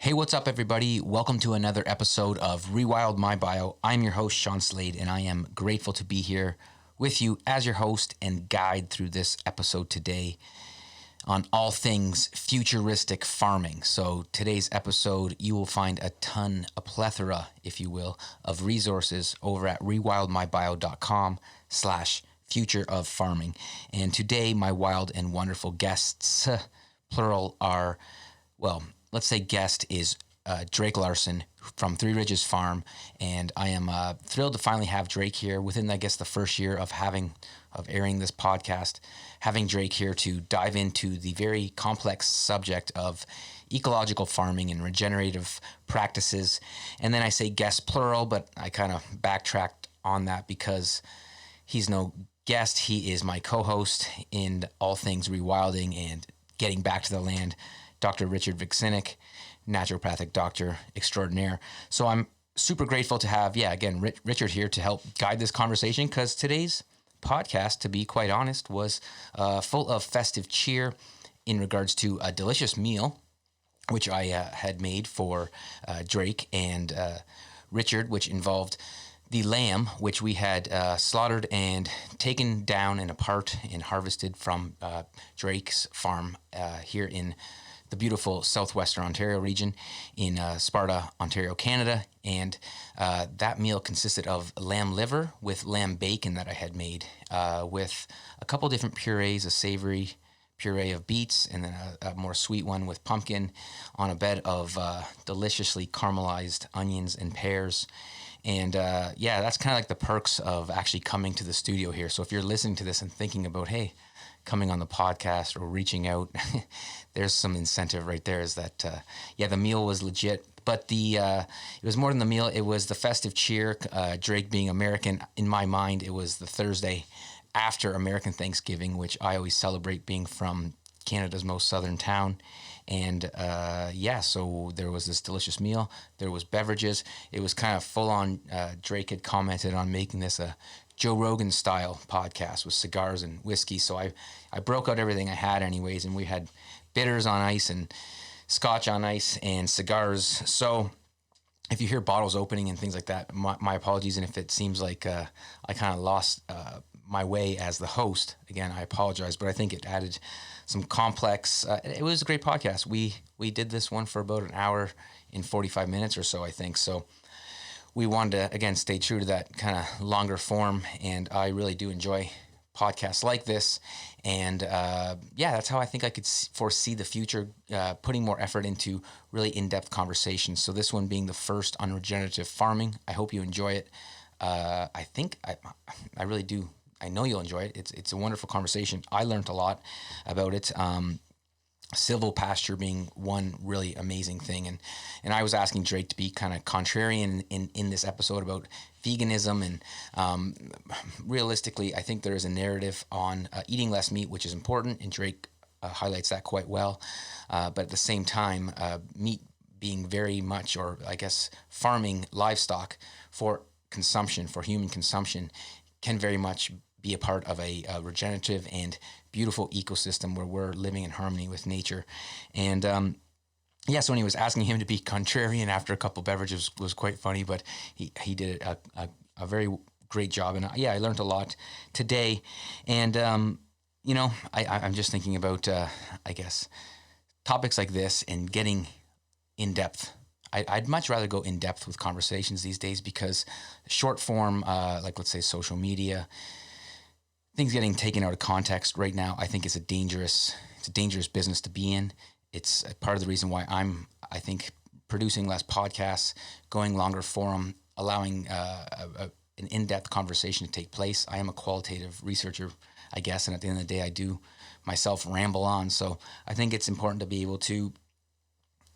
Hey, what's up, everybody? Welcome to another episode of Rewild My Bio. I'm your host, Sean Slade, and I am grateful to be here with you as your host and guide through this episode today on all things futuristic farming. So today's episode, you will find a plethora, if you will, of resources over at rewildmybio.com/future of farming. And today, my wild and wonderful guests, plural, are, well, let's say guest is Drake Larsen from Three Ridges Farm, and I am thrilled to finally have Drake here within, I guess, the first year of airing this podcast, having Drake here to dive into the very complex subject of ecological farming and regenerative practices. And then I say guest plural, but I kind of backtracked on that because he's no guest. He is my co-host in all things rewilding and getting back to the land, Dr. Richard Vuksinic, naturopathic doctor extraordinaire. So I'm super grateful to have, Richard here to help guide this conversation, because today's podcast, to be quite honest, was full of festive cheer in regards to a delicious meal, which I had made for Drake and Richard, which involved the lamb, which we had slaughtered and taken down and apart and harvested from Drake's farm here in the beautiful southwestern Ontario region in Sparta, Ontario, Canada. And that meal consisted of lamb liver with lamb bacon that I had made with a couple different purees, a savory puree of beets and then a more sweet one with pumpkin on a bed of deliciously caramelized onions and pears. And that's kind of like the perks of actually coming to the studio here. So if you're listening to this and thinking about, hey, coming on the podcast or reaching out, there's some incentive right there. Is that the meal was legit, but it was more than the meal. It was the festive cheer. Drake being American, in my mind, it was the Thursday after American Thanksgiving, which I always celebrate, being from Canada's most southern town. And so there was this delicious meal. There was beverages. It was kind of full on. Drake had commented on making this a Joe Rogan style podcast with cigars and whiskey. So I broke out everything I had anyways, and we had bitters on ice and scotch on ice and cigars. So if you hear bottles opening and things like that, my apologies. And if it seems like I kind of lost my way as the host, again, I apologize, but I think it added some complex, it was a great podcast. We did this one for about an hour and 45 minutes or so, I think. So we wanted to, again, stay true to that kind of longer form, and I really do enjoy podcasts like this. And that's how I think I could foresee the future, putting more effort into really in-depth conversations. So this one being the first on regenerative farming. I hope you enjoy it. I really do. I know you'll enjoy it. It's a wonderful conversation. I learned a lot about it. Civil pasture being one really amazing thing. And I was asking Drake to be kind of contrarian in this episode about veganism. And realistically, I think there is a narrative on eating less meat, which is important. And Drake highlights that quite well. But at the same time, meat being very much, or I guess farming livestock for consumption, for human consumption, can very much be a part of a regenerative and beautiful ecosystem where we're living in harmony with nature. And so when he was asking him to be contrarian after a couple beverages was quite funny, but he did a very great job. And I learned a lot today. And I'm just thinking about I guess topics like this and getting in depth. I'd much rather go in depth with conversations these days, because short form, like let's say social media, things getting taken out of context right now, I think is a dangerous business to be in. It's part of the reason why I think producing less podcasts, going longer form, allowing an in-depth conversation to take place. I am a qualitative researcher, I guess, and at the end of the day, I do myself ramble on. So I think it's important to be able to,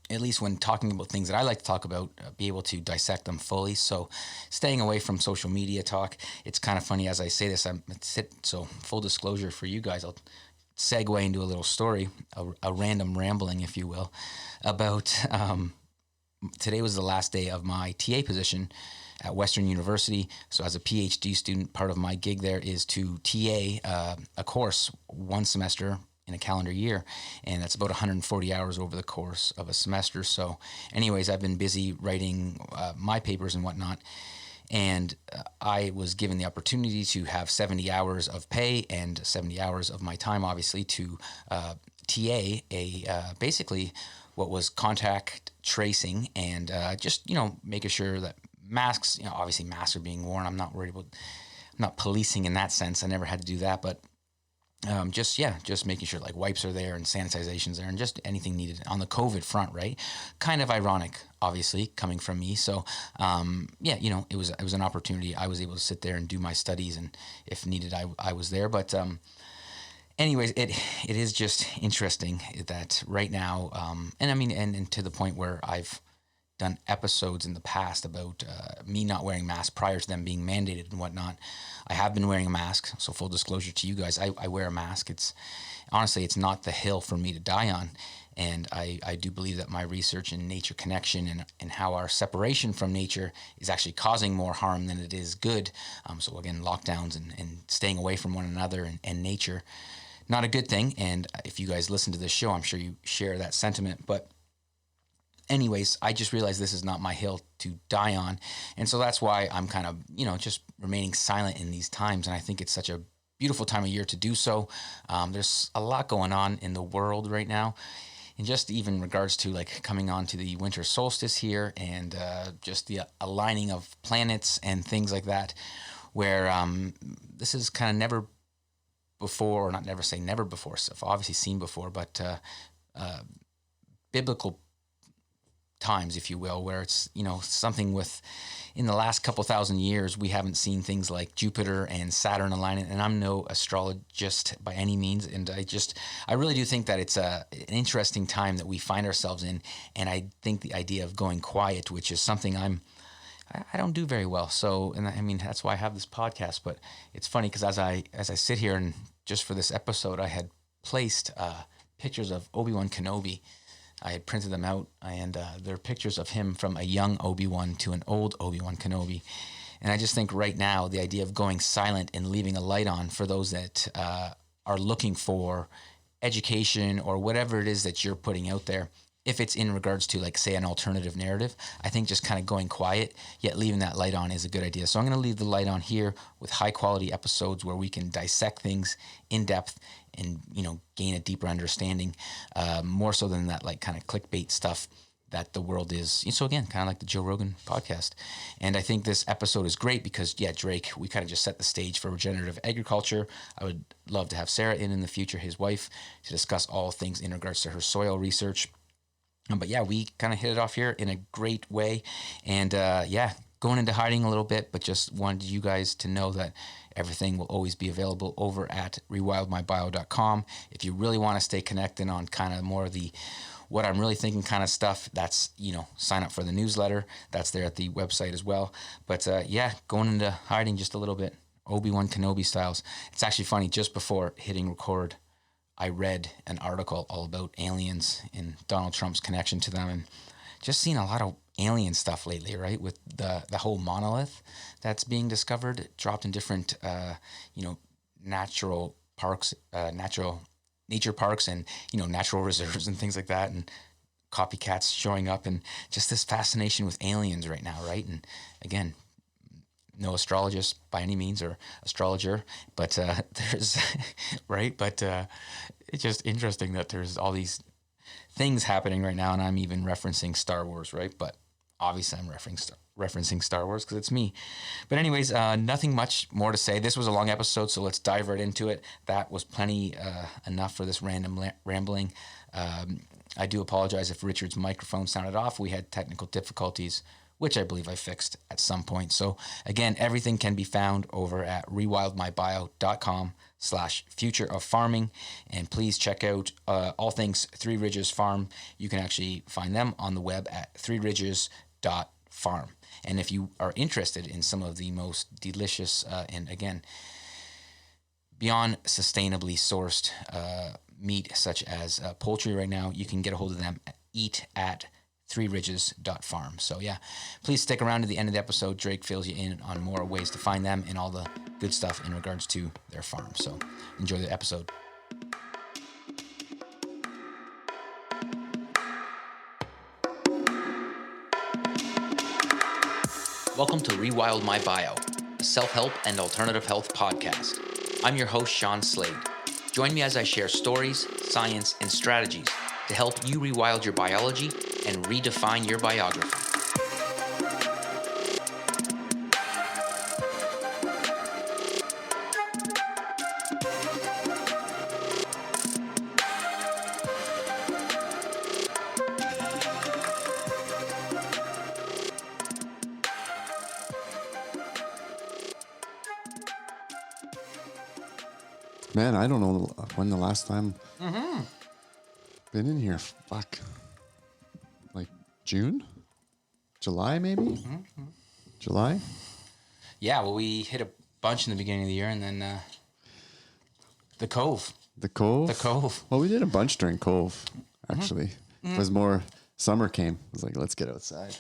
at least when talking about things that I like to talk about, be able to dissect them fully. So staying away from social media talk. It's kind of funny as I say this, so full disclosure for you guys, I'll segue into a little story, a random rambling, if you will, about today was the last day of my TA position at Western University. So as a PhD student, part of my gig there is to TA a course one semester in a calendar year, and that's about 140 hours over the course of a semester. So anyways, I've been busy writing my papers and whatnot, and I was given the opportunity to have 70 hours of pay and 70 hours of my time, obviously, to TA basically what was contact tracing and just, making sure that masks, obviously masks are being worn. I'm not worried about, I'm not policing in that sense. I never had to do that, but just making sure like wipes are there and sanitization's there and just anything needed on the COVID front, right? Kind of ironic, obviously, coming from me. So, it was an opportunity. I was able to sit there and do my studies, and if needed, I was there. But anyways, it is just interesting that right now, and to the point where I've done episodes in the past about me not wearing masks prior to them being mandated and whatnot. I have been wearing a mask, so full disclosure to you guys, I wear a mask. It's not the hill for me to die on, and I do believe that my research in nature connection and how our separation from nature is actually causing more harm than it is good. So again, lockdowns and staying away from one another and nature, not a good thing. And if you guys listen to this show, I'm sure you share that sentiment. But anyways, I just realized this is not my hill to die on. And so that's why I'm kind of, just remaining silent in these times. And I think it's such a beautiful time of year to do so. There's a lot going on in the world right now. And just even regards to like coming on to the winter solstice here and just the aligning of planets and things like that, where this is kind of never before, or not never say never before, so obviously seen before, but biblical times, if you will, where it's, something with in the last couple thousand years, we haven't seen things like Jupiter and Saturn aligning. And I'm no astrologist by any means. And I really do think that it's an interesting time that we find ourselves in. And I think the idea of going quiet, which is something I don't do very well. So, and I mean, that's why I have this podcast, but it's funny because as I sit here and just for this episode, I had placed pictures of Obi-Wan Kenobi. I had printed them out, and they're pictures of him from a young Obi-Wan to an old Obi-Wan Kenobi. And I just think right now, the idea of going silent and leaving a light on for those that are looking for education or whatever it is that you're putting out there, if it's in regards to, like, say, an alternative narrative, I think just kind of going quiet, yet leaving that light on is a good idea. So I'm going to leave the light on here with high-quality episodes where we can dissect things in depth and, gain a deeper understanding, more so than that, like, kind of clickbait stuff that the world is. So again, kind of like the Joe Rogan podcast. And I think this episode is great because, Drake, we kind of just set the stage for regenerative agriculture. I would love to have Sarah in the future, his wife, to discuss all things in regards to her soil research. But we kind of hit it off here in a great way. And going into hiding a little bit, but just wanted you guys to know that everything will always be available over at rewildmybio.com. If you really want to stay connected on kind of more of the what I'm really thinking kind of stuff, that's, sign up for the newsletter. That's there at the website as well. But going into hiding just a little bit, Obi-Wan Kenobi styles. It's actually funny, just before hitting record, I read an article all about aliens and Donald Trump's connection to them, and just seen a lot of alien stuff lately, right? With the whole monolith that's being discovered, dropped in different, natural parks, nature parks and, natural reserves and things like that, and copycats showing up, and just this fascination with aliens right now, right? And again, no astrologist by any means or astrologer, but there's, right? But it's just interesting that there's all these things happening right now, and I'm even referencing Star Wars, right? But obviously I'm referencing Star Wars because it's me. But anyways, nothing much more to say. This was a long episode, so let's dive right into it. That was plenty enough for this random rambling. I do apologize if Richard's microphone sounded off. We had technical difficulties, which I believe I fixed at some point. So again, everything can be found over at rewildmybio.com/future of farming. And please check out all things Three Ridges Farm. You can actually find them on the web at threeridges.farm. And if you are interested in some of the most delicious and again, beyond sustainably sourced meat, such as poultry right now, you can get a hold of them at eat@threeridges.farm. So please stick around to the end of the episode. Drake fills you in on more ways to find them and all the good stuff in regards to their farm. So enjoy the episode. Welcome to Rewild My Bio, a self-help and alternative health podcast. I'm your host, Sean Slade. Join me as I share stories, science, and strategies to help you rewild your biology and redefine your biography. Man, I don't know when the last time been in here. Fuck. Like June? July, maybe? July? Yeah, well, we hit a bunch in the beginning of the year, and then the Cove. The Cove? The Cove. Well, we did a bunch during Cove, actually. It was more, summer came. It was like, let's get outside.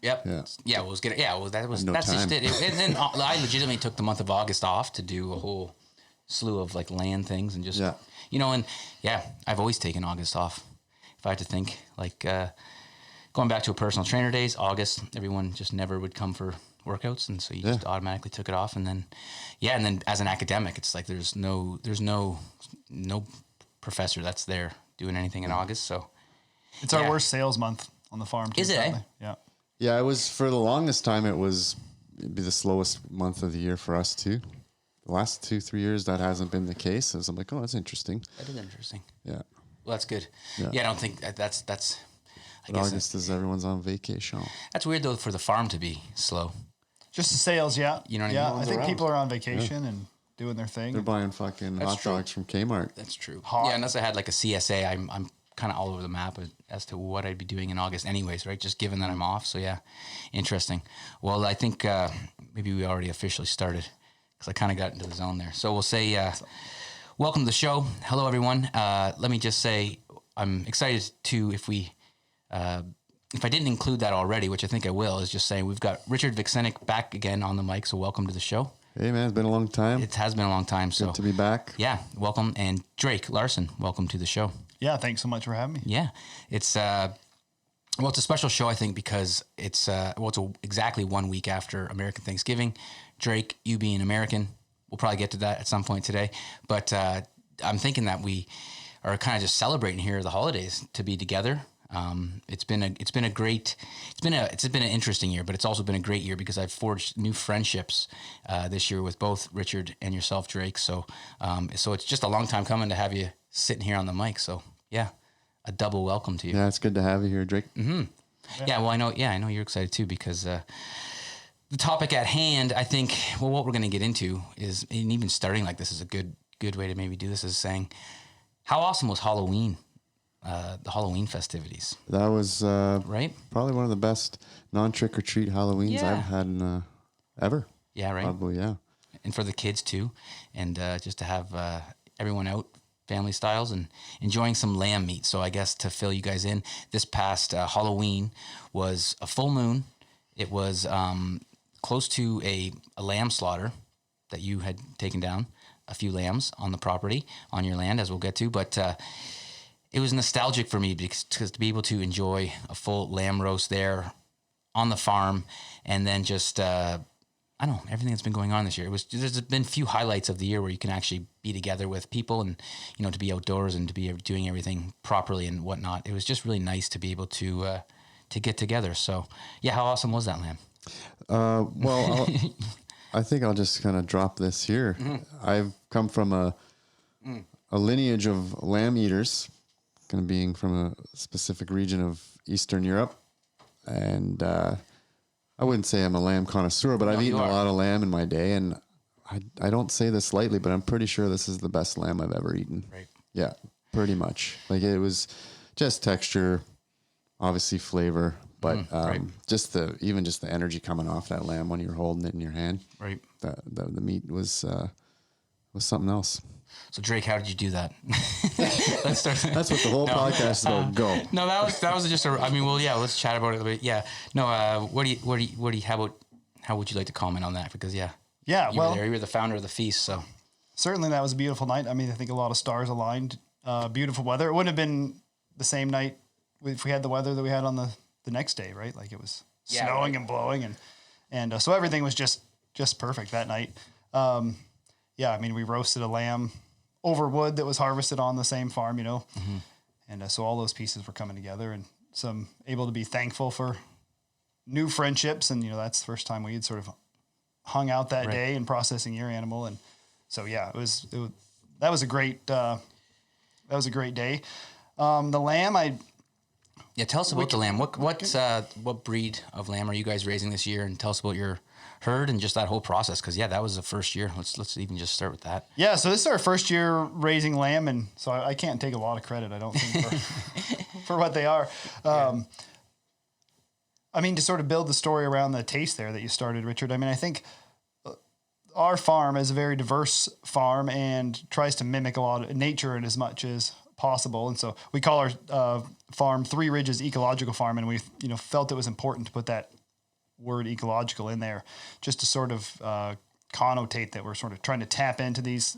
Yep. Yeah. Yeah, it was good. Yeah, well, that's No just time. it. And then I legitimately took the month of August off to do a whole slew of like land things and just, and I've always taken August off. If I had to think, like going back to a personal trainer days, August, everyone just never would come for workouts. And so you just automatically took it off. And then, and then as an academic, it's like, there's no professor that's there doing anything in August. So it's our worst sales month on the farm. Too, is it? Eh? Yeah. Yeah, it was, for the longest time, it'd be the slowest month of the year for us too. The last 2-3 years, that hasn't been the case. So I'm like, oh, that's interesting. That is interesting. Yeah. Well, that's good. Yeah. I don't think that's. I guess August is everyone's on vacation. that's weird though for the farm to be slow. Just the sales, yeah. You know what I mean? Yeah, I think people are on vacation and doing their thing. They're buying fucking hot dogs from Kmart. That's true. Hot. Yeah, unless I had like a CSA, I'm kind of all over the map as to what I'd be doing in August anyways, right? Just given that I'm off. So yeah, interesting. Well, I think maybe we already officially started because I kind of got into the zone there. So we'll say welcome to the show. Hello, everyone. Let me just say I'm excited to, if I didn't include that already, which I think I will, is just saying we've got Richard Vuksinic back again on the mic. So welcome to the show. Hey, man, it's been a long time. It has been a long time. So Good to be back. Yeah, welcome. And Drake Larsen, welcome to the show. Yeah, thanks so much for having me. Yeah, it's a special show, I think, because it's exactly 1 week after American Thanksgiving. Drake, you being American, we'll probably get to that at some point today. But I'm thinking that we are kind of just celebrating here the holidays to be together. It's been an interesting year, but it's also been a great year because I've forged new friendships this year with both Richard and yourself, Drake. So it's just a long time coming to have you sitting here on the mic. So yeah, a double welcome to you. Yeah, it's good to have you here, Drake. Mm-hmm. Yeah, well, I know you're excited too because the topic at hand, I think, what we're going to get into is, and even starting like this is a good way to maybe do this, is saying, how awesome was Halloween? The Halloween festivities. That was right? Probably one of the best non-trick-or-treat Halloweens I've had in, ever. Yeah, right? Probably, yeah. And for the kids too. And just to have everyone out, family styles, and enjoying some lamb meat. So I guess to fill you guys in, this past Halloween was a full moon. It was close to a lamb slaughter that you had taken down, a few lambs on the property, on your land, as we'll get to. But it was nostalgic for me because to be able to enjoy a full lamb roast there on the farm, and then just I don't know, everything that's been going on this year. There's been a few highlights of the year where you can actually be together with people and to be outdoors and to be doing everything properly and whatnot. It was just really nice to be able to get together. So yeah, how awesome was that lamb? Well, I think I'll just kind of drop this here. Mm-hmm. I've come from a lineage of lamb eaters, kind of being from a specific region of Eastern Europe. And I wouldn't say I'm a lamb connoisseur, but I've eaten a lot of lamb in my day. And I don't say this lightly, but I'm pretty sure this is the best lamb I've ever eaten. Right. Yeah, pretty much. Like, it was just texture, obviously flavor, but just the energy coming off that lamb when you're holding it in your hand. Right. The meat was something else. So Drake, how did you do that? Let's start. That's what the whole podcast is about. Go. No, that was just let's chat about it a little bit. Yeah. No, how would you like to comment on that? Because you were the founder of the feast, so. Certainly that was a beautiful night. I mean, I think a lot of stars aligned, beautiful weather. It wouldn't have been the same night if we had the weather that we had on the next day, right? Like, it was snowing and blowing, and And so everything was just perfect that night. Yeah, I mean, we roasted a lamb over wood that was harvested on the same farm, you know. Mm-hmm. And so all those pieces were coming together, and some able to be thankful for new friendships. And, you know, that's the first time we had sort of hung out that day and processing your animal. And so, yeah, that was a great day. The lamb, tell us about the lamb. What breed of lamb are you guys raising this year? And tell us about your herd and just that whole process. Cause that was the first year. Let's even just start with that. Yeah. So this is our first year raising lamb. And so I can't take a lot of credit, I don't think, for what they are. I mean, to sort of build the story around the taste there that you started, Richard, I mean, I think our farm is a very diverse farm and tries to mimic a lot of nature in as much as possible. And so we call our farm Three Ridges Ecological Farm. And we, you know, felt it was important to put that word ecological in there just to sort of connotate that we're sort of trying to tap into these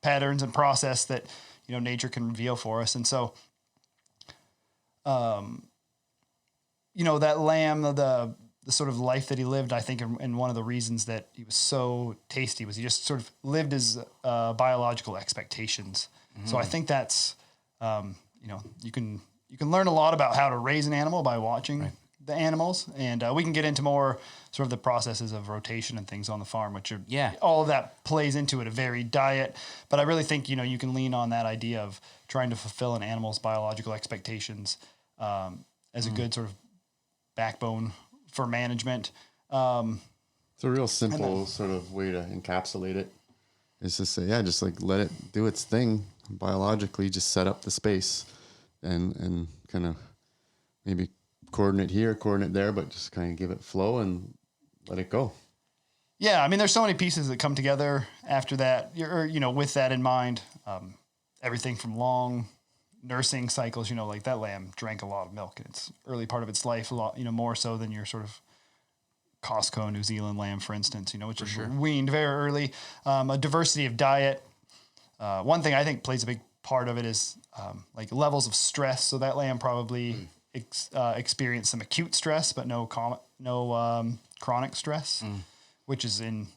patterns and process that, you know, nature can reveal for us. And so, you know, that lamb, the sort of life that he lived, I think, and one of the reasons that he was so tasty was he just sort of lived his biological expectations. Mm-hmm. So I think that's, you know, you can learn a lot about how to raise an animal by watching the animals, and we can get into more sort of the processes of rotation and things on the farm, which are all of that plays into it, a varied diet. But I really think, you know, you can lean on that idea of trying to fulfill an animal's biological expectations as a good sort of backbone for management. It's a real simple sort of way to encapsulate it. Is to say, just like let it do its thing biologically, just set up the space and kind of maybe coordinate here, coordinate there, but just kind of give it flow and let it go. Yeah. I mean, there's so many pieces that come together after that, you know, with that in mind, everything from long nursing cycles, you know, like that lamb drank a lot of milk in its early part of its life, a lot, you know, more so than your sort of Costco New Zealand lamb, for instance, you know, which is weaned very early. A diversity of diet. One thing I think plays a big part of it is like levels of stress. So that lamb probably experienced some acute stress, but no chronic stress, which is in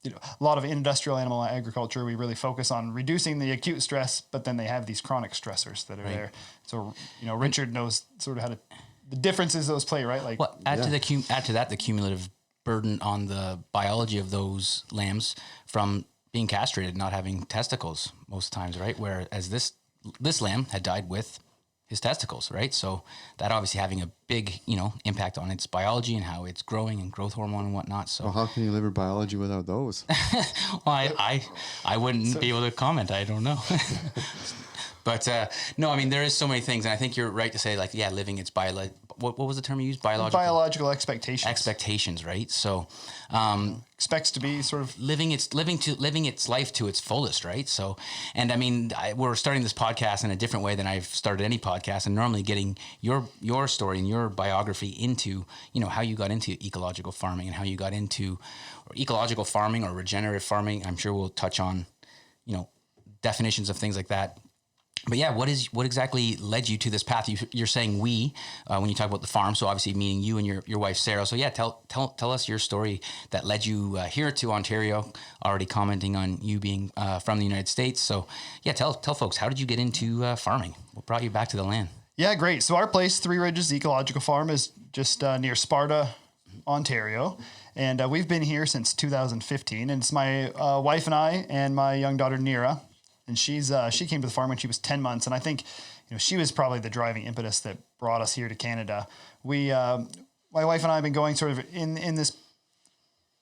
you know, a lot of industrial animal agriculture, we really focus on reducing the acute stress, but then they have these chronic stressors that are there. So, you know, Richard knows sort of the differences those play, right? Like, add to that the cumulative burden on the biology of those lambs from being castrated, not having testicles most times, right? Whereas this lamb had died with his testicles, right? So that obviously having a big, you know, impact on its biology and how it's growing and growth hormone and whatnot. So how can you liver biology without those? Well, I wouldn't be able to comment. I don't know. But no, I mean, there is so many things. And I think you're right to say, like, living its what was the term you used? Biological expectations. Expectations, right? So expects to be sort of living its life to its fullest, right? So, and I mean, we're starting this podcast in a different way than I've started any podcast, and normally getting your story and your biography into, you know, how you got into ecological farming and how you got into ecological farming or regenerative farming. I'm sure we'll touch on, you know, definitions of things like that. But yeah, what exactly led you to this path? You're saying we when you talk about the farm, so obviously meaning you and your wife Sarah. So yeah, tell us your story that led you here to Ontario. Already commenting on you being from the United States. So yeah, tell folks, how did you get into farming? What brought you back to the land? Yeah, great. So our place, Three Ridges Ecological Farm, is just near Sparta, Ontario, and we've been here since 2015. And it's my wife and I and my young daughter Nira. And she came to the farm when she was 10 months. And I think, you know, she was probably the driving impetus that brought us here to Canada. We, my wife and I have been going sort of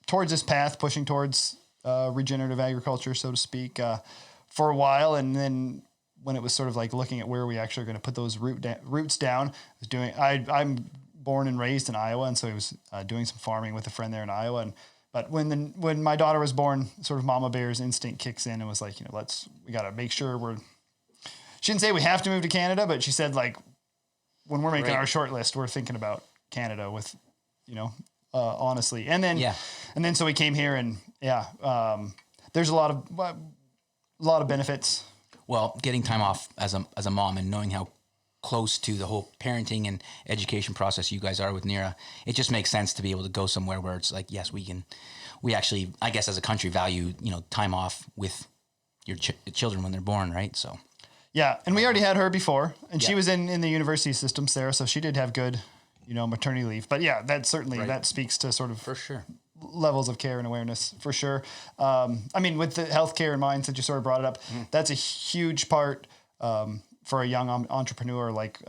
towards this path, pushing towards regenerative agriculture, so to speak, for a while. And then when it was sort of like looking at where we actually are going to put those roots down, I'm born and raised in Iowa. And so I was doing some farming with a friend there in Iowa. But when my daughter was born, sort of mama bear's instinct kicks in and was like, you know, we got to make sure she didn't say we have to move to Canada, but she said, like, when we're making our short list, we're thinking about Canada with, you know, honestly. And then so we came here and there's a lot of benefits. Well, getting time off as a mom and knowing how close to the whole parenting and education process you guys are with Nira, it just makes sense to be able to go somewhere where it's like, yes, we actually, I guess as a country value, time off with your children when they're born, right? So. Yeah, and we already had her before, and she Yeah. was in the university system, Sarah, so she did have good, maternity leave. But yeah, that certainly, that speaks to sort of For sure. levels of care and awareness, for sure. I mean, with the healthcare in mind, since you sort of brought it up, that's a huge part for a young entrepreneur, like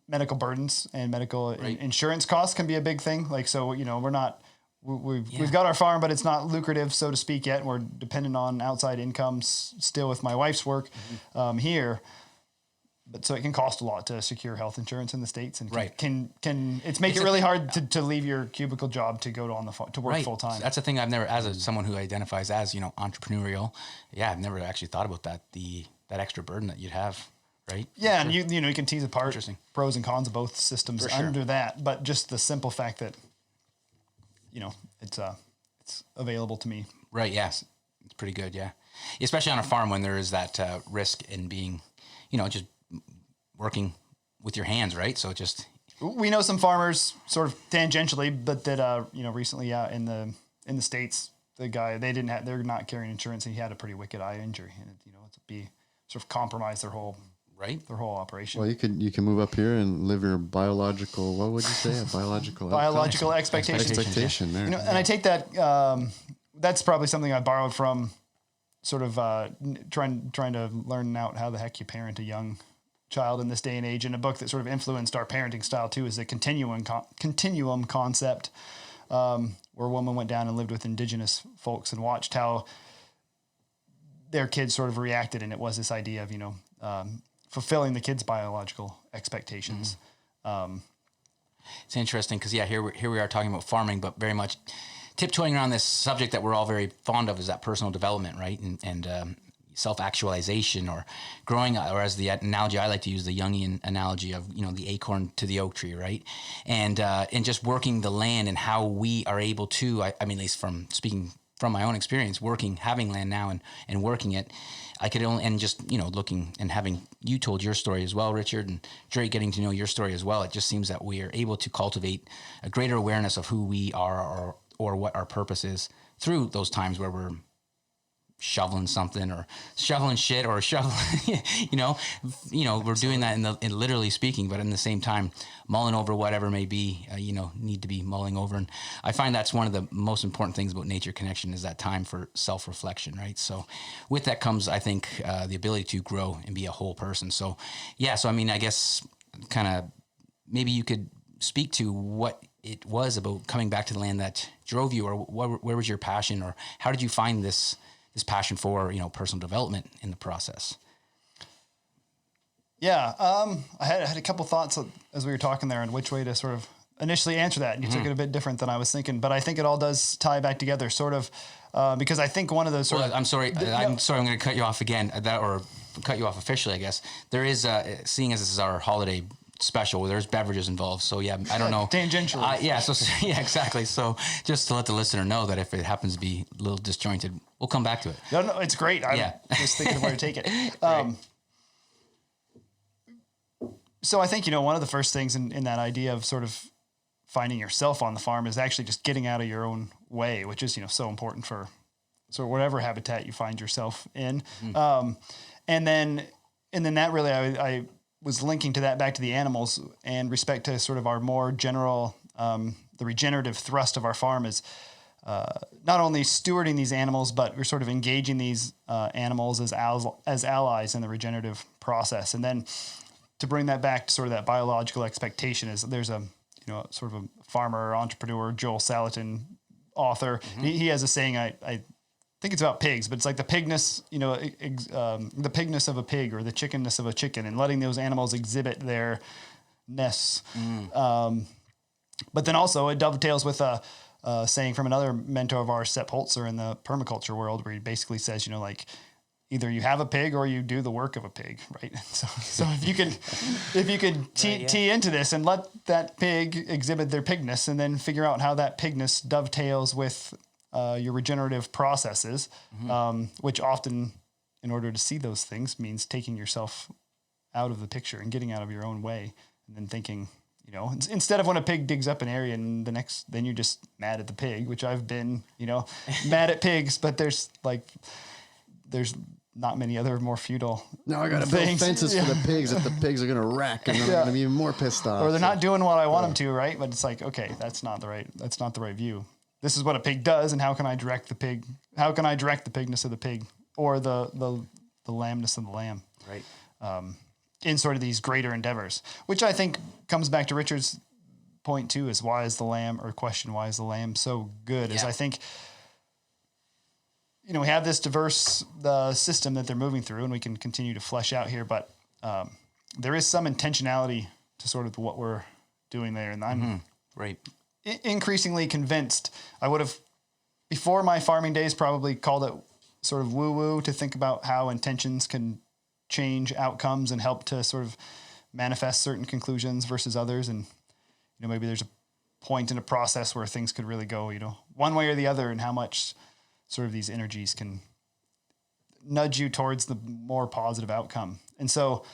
medical burdens and medical insurance costs can be a big thing. Like, so, we've got our farm, but it's not lucrative, so to speak, yet. We're dependent on outside incomes still with my wife's work here. But so it can cost a lot to secure health insurance in the States, and can it's make it really hard to leave your cubicle job to go to to work full time. That's the thing I've never, someone who identifies as, entrepreneurial. Yeah. I've never actually thought about that. That extra burden that you'd have. Right. Yeah. And you can tease apart pros and cons of both systems under that, but just the simple fact that, it's available to me. Right. Yes. It's pretty good. Yeah. Especially on a farm when there is that risk in being, just working with your hands. Right. So we know some farmers sort of tangentially, but that, recently, in the States, the guy, they're not carrying insurance, and he had a pretty wicked eye injury, and it's sort of compromise their whole operation. Well, you can move up here and live your biological, what would you say? A biological expectation there. And I take that, that's probably something I borrowed from sort of trying to learn out how the heck you parent a young child in this day and age. And a book that sort of influenced our parenting style too is the continuum concept, where a woman went down and lived with indigenous folks and watched how their kids sort of reacted. And it was this idea of, fulfilling the kids' biological expectations. It's interesting because here we are talking about farming, but very much tiptoeing around this subject that we're all very fond of is that personal development, right? And self-actualization, or growing, or as the analogy I like to use, the Jungian analogy of, the acorn to the oak tree, right? And just working the land and how we are able to, I mean, at least from speaking from my own experience, having land now and working it, I could only, and just, looking and having you told your story as well, Richard, and Drake getting to know your story as well, it just seems that we are able to cultivate a greater awareness of who we are or what our purpose is through those times where we're shoveling something or shoveling shit or shoveling, we're doing that in literally speaking, but in the same time, mulling over whatever may be, need to be mulling over. And I find that's one of the most important things about nature connection is that time for self-reflection, right? So with that comes, I think, the ability to grow and be a whole person. So, yeah. So, I mean, I guess kind of maybe you could speak to what it was about coming back to the land that drove you, or where was your passion, or how did you find this passion for, personal development in the process? Yeah. I had a couple thoughts as we were talking there on which way to sort of initially answer that. And you took it a bit different than I was thinking, but I think it all does tie back together sort of, because I think one of those I'm sorry. I'm going to cut you off again, or cut you off officially, I guess. There is, seeing as this is our holiday special, there's beverages involved, so yeah, I don't know. Tangentially. Yeah, exactly. So just to let the listener know that if it happens to be a little disjointed, we'll come back to it. No, it's great. I'm just thinking of where to take it. So I think, one of the first things in that idea of sort of finding yourself on the farm is actually just getting out of your own way, which is, so important for whatever habitat you find yourself in. And then that really, I was linking to that back to the animals and respect to sort of our more general, the regenerative thrust of our farm is not only stewarding these animals, but we're sort of engaging these animals as allies in the regenerative process. And then to bring that back to sort of that biological expectation is there's a, sort of a farmer, entrepreneur, Joel Salatin, author. He has a saying, I think it's about pigs, but it's like the pigness, the pigness of a pig or the chickenness of a chicken, and letting those animals exhibit their ness. But then also it dovetails with a saying from another mentor of ours, Sepp Holzer, in the permaculture world, where he basically says, either you have a pig or you do the work of a pig, right? So if you could tee into this and let that pig exhibit their pigness, and then figure out how that pigness dovetails with your regenerative processes, which often, in order to see those things, means taking yourself out of the picture and getting out of your own way, and then thinking, instead of when a pig digs up an area and then you're just mad at the pig, which I've been, mad at pigs, but there's not many other more futile. Now I got to build fences for the pigs that the pigs are going to wreck, and I'm going to be even more pissed off. Or they're not doing what I want them to, right? But it's like, okay, that's not the right view. This is what a pig does, and how can I direct the pig? How can I direct the pigness of the pig, or the lambness of the lamb? Right. In sort of these greater endeavors, which I think comes back to Richard's point too, is why is the lamb so good? Is I think, we have this diverse system that they're moving through, and we can continue to flesh out here, but there is some intentionality to sort of what we're doing there. And I'm increasingly convinced. I would have, before my farming days, probably called it sort of woo-woo to think about how intentions can change outcomes and help to sort of manifest certain conclusions versus others. And, maybe there's a point in a process where things could really go, one way or the other, and how much sort of these energies can nudge you towards the more positive outcome. And so,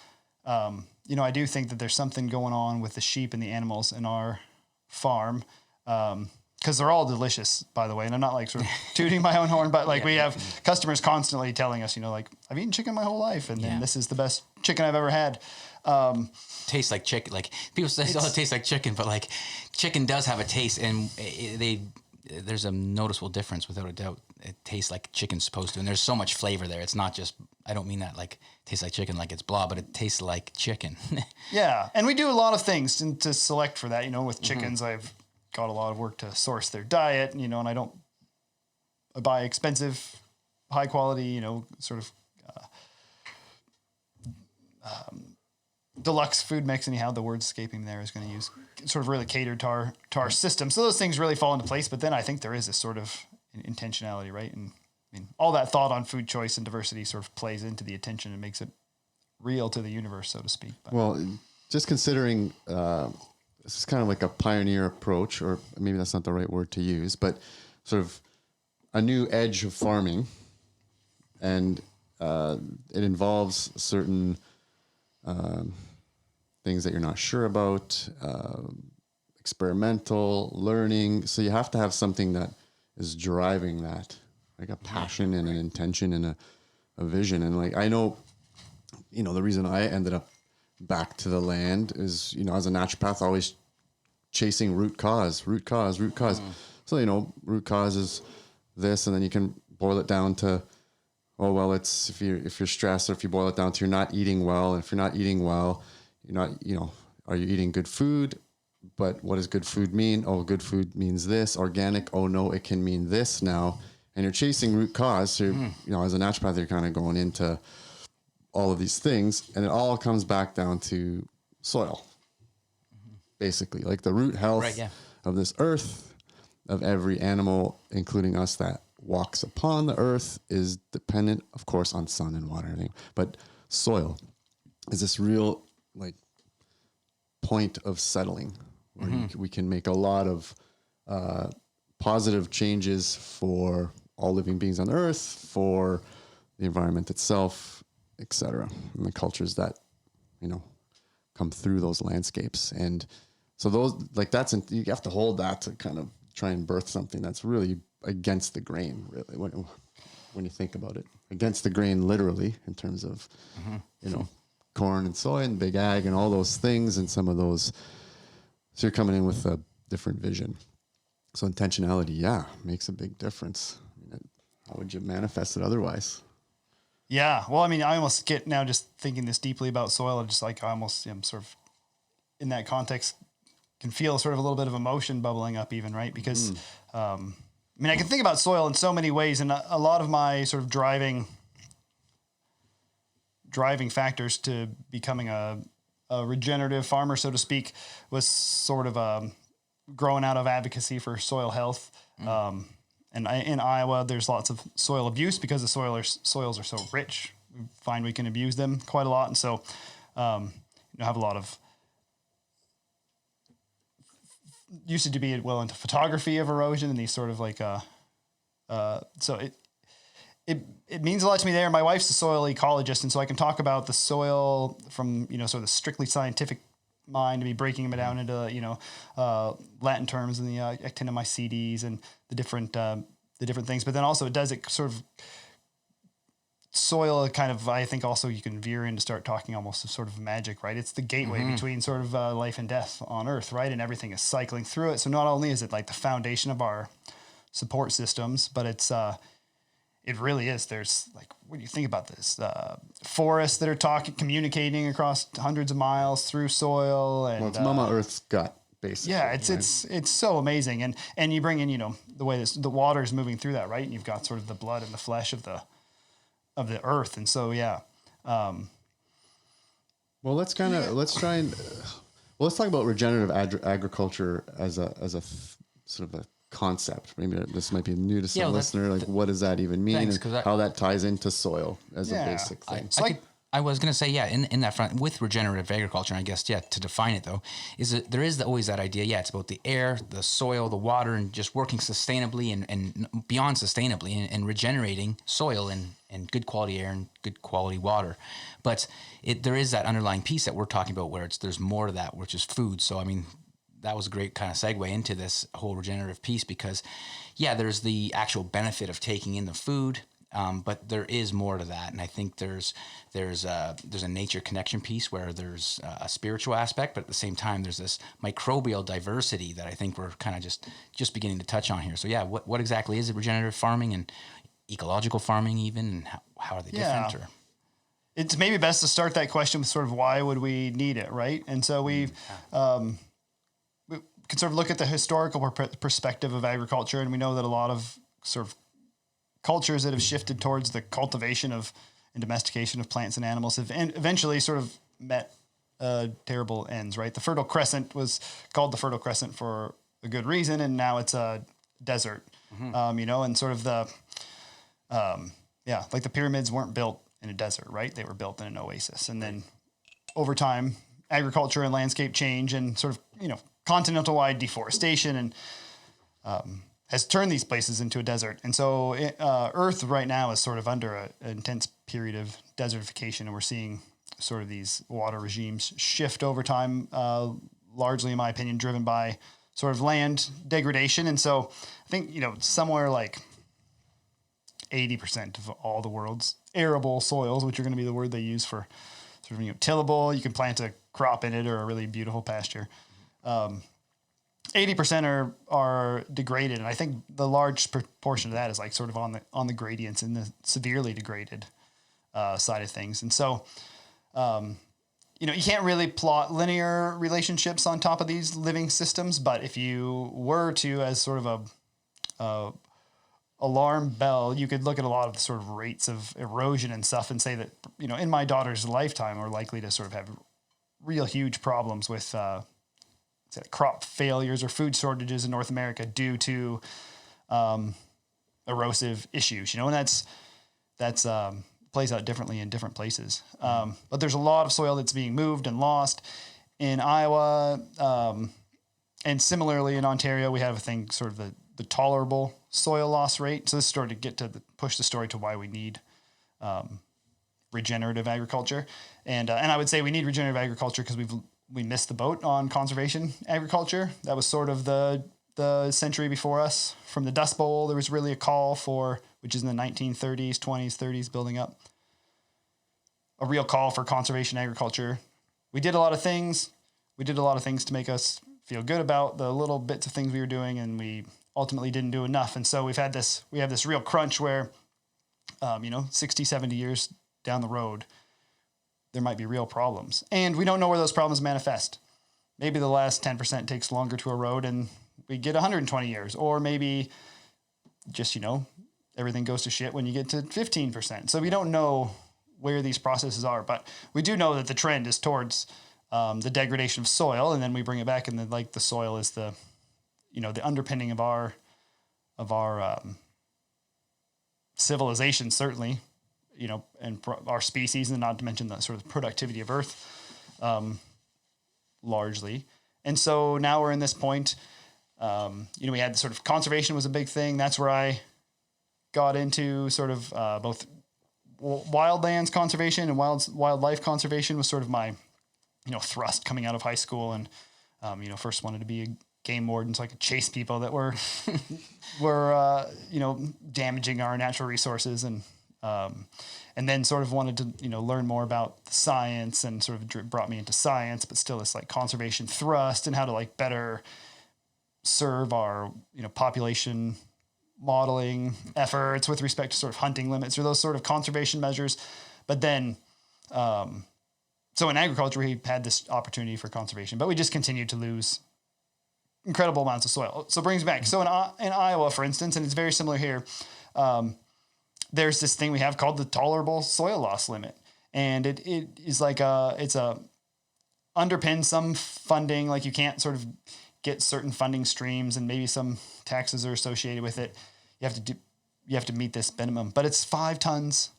I do think that there's something going on with the sheep and the animals in our farm. Because they're all delicious, by the way. And I'm not like sort of tooting my own horn, but we have customers constantly telling us, I've eaten chicken my whole life, and then this is the best chicken I've ever had. Tastes like chicken. Like people say, it tastes like chicken, but chicken does have a taste, and there's a noticeable difference without a doubt. It tastes like chicken's supposed to, and there's so much flavor there. It's not just, I don't mean that tastes like chicken, like it's blah, but it tastes like chicken. Yeah, and we do a lot of things to select for that. With chickens, I've got a lot of work to source their diet, and I buy expensive, high quality, sort of deluxe food mix. Anyhow, the word escaping there is going to use sort of really catered to our system. So those things really fall into place. But then I think there is this sort of intentionality, right? And all that thought on food choice and diversity sort of plays into the attention and makes it real to the universe, so to speak. But, well, just considering, this is kind of like a pioneer approach, or maybe that's not the right word to use, but sort of a new edge of farming. And it involves certain things that you're not sure about, experimental learning. So you have to have something that is driving that, like a passion and an intention and a vision. And I know, the reason I ended up back to the land is, as a naturopath, always chasing root cause. So, root cause is this, and then you can boil it down to, it's if you're stressed, or if you boil it down to you're not eating well. And if you're not eating well, you're not, are you eating good food? But what does good food mean? Oh, good food means this. Organic. Oh no, it can mean this now. And you're chasing root cause. So, as a naturopath, you're kind of going into all of these things, and it all comes back down to soil, basically, like the root health of this earth, of every animal, including us that walks upon the earth, is dependent, of course, on sun and water and everything. But soil is this real point of settling where we can make a lot of positive changes for all living beings on earth, for the environment itself, etc., and the cultures that come through those landscapes. And so those, you have to hold that to kind of try and birth something that's really against the grain, really, when you think about it, against the grain, literally, in terms of corn and soy and big ag and all those things, and some of those. So you're coming in with a different vision. So intentionality, makes a big difference. How would you manifest it otherwise? Yeah. Well, I almost get now just thinking this deeply about soil. I just I almost am sort of in that context can feel sort of a little bit of emotion bubbling up even, right? Because, I can think about soil in so many ways, and a lot of my sort of driving factors to becoming a regenerative farmer, so to speak, was sort of growing out of advocacy for soil health. And in Iowa, there's lots of soil abuse because the soils are so rich. We find we can abuse them quite a lot. And so have a lot of used to be well into photography of erosion and these sort of so it means a lot to me there. My wife's a soil ecologist, and so I can talk about the soil from, sort of the strictly scientific mind, to be breaking them down into, Latin terms and the actinomycetes and the different things. But then also it does it sort of soil kind of, I think also you can veer in to start talking almost of sort of magic, right? It's the gateway between sort of life and death on Earth, right? And everything is cycling through it. So not only is it like the foundation of our support systems, but it's, it really is. There's like, what do you think about this? Forests that are communicating across hundreds of miles through soil, and it's Mama Earth's gut, basically. yeah, it's so amazing. And you bring in, the way the water is moving through that, right? And you've got sort of the blood and the flesh of the earth. And so, yeah. Well, let's try and, let's talk about regenerative agriculture as a sort of a concept. Maybe this might be new to some listener. Like, what does that even mean, and how that ties into soil as a basic thing? I was going to say, in that front with regenerative agriculture, and I guess, to define it though, is that there is always that idea. It's about the air, the soil, the water, and just working sustainably and beyond sustainably and regenerating soil and good quality air and good quality water. But there is that underlying piece that we're talking about where there's more to that, which is food. So, I mean, that was a great kind of segue into this whole regenerative piece because, there's the actual benefit of taking in the food. But there is more to that, and I think there's a nature connection piece where there's a spiritual aspect, but at the same time there's this microbial diversity that I think we're kind of just beginning to touch on here. So what exactly is it, regenerative farming and ecological farming even, and how are they different? Or? It's maybe best to start that question with sort of why would we need it, right? And so we can sort of look at the historical perspective of agriculture, and we know that a lot of sort of cultures that have shifted towards the cultivation and domestication of plants and animals have eventually sort of met terrible ends, right? The Fertile Crescent was called the Fertile Crescent for a good reason, and now it's a desert, and sort of like the pyramids weren't built in a desert, right? They were built in an oasis. And then over time, agriculture and landscape change and sort of, continental-wide deforestation and has turned these places into a desert. And so Earth right now is sort of under an intense period of desertification, and we're seeing sort of these water regimes shift over time, largely, in my opinion, driven by sort of land degradation. And so I think, somewhere like 80% of all the world's arable soils, which are going to be the word they use for sort of, tillable, you can plant a crop in it or a really beautiful pasture. 80% are degraded, and I think the large proportion of that is like sort of on the gradients in the severely degraded side of things. And so, you can't really plot linear relationships on top of these living systems, but if you were to, as sort of a alarm bell, you could look at a lot of the sort of rates of erosion and stuff and say that, in my daughter's lifetime, we're likely to sort of have real huge problems with crop failures or food shortages in North America due to erosive issues, and that's plays out differently in different places. But there's a lot of soil that's being moved and lost in Iowa, and similarly in Ontario, we have a thing sort of the tolerable soil loss rate. So this sort of push the story to why we need regenerative agriculture, and I would say we need regenerative agriculture because we missed the boat on conservation agriculture. That was sort of the century before us. From the Dust Bowl, there was really a call for, which is in the 1930s, 20s, 30s, building up, a real call for conservation agriculture. We did a lot of things. We did a lot of things to make us feel good about the little bits of things we were doing, and we ultimately didn't do enough. And so we have this real crunch where, 60, 70 years down the road, there might be real problems. And we don't know where those problems manifest. Maybe the last 10% takes longer to erode and we get 120 years. Or maybe just, everything goes to shit when you get to 15%. So we don't know where these processes are. But we do know that the trend is towards the degradation of soil. And then we bring it back, and then the soil is the underpinning of our civilization, certainly. And our species, and not to mention the sort of productivity of Earth, largely. And so now we're in this point, we had sort of conservation was a big thing. That's where I got into sort of both wildlands conservation and wildlife conservation was sort of my, thrust coming out of high school. And, first wanted to be a game warden so I could chase people that were, damaging our natural resources. And then sort of wanted to, learn more about the science, and sort of brought me into science, but still this like conservation thrust and how to like better serve our, population modeling efforts with respect to sort of hunting limits or those sort of conservation measures. But then, so in agriculture, we had this opportunity for conservation, but we just continued to lose incredible amounts of soil. So it brings back, so in Iowa, for instance, and it's very similar here, there's this thing we have called the tolerable soil loss limit. And it is like it's underpins some funding, like you can't sort of get certain funding streams, and maybe some taxes are associated with it. You have to meet this minimum, but it's 5 tons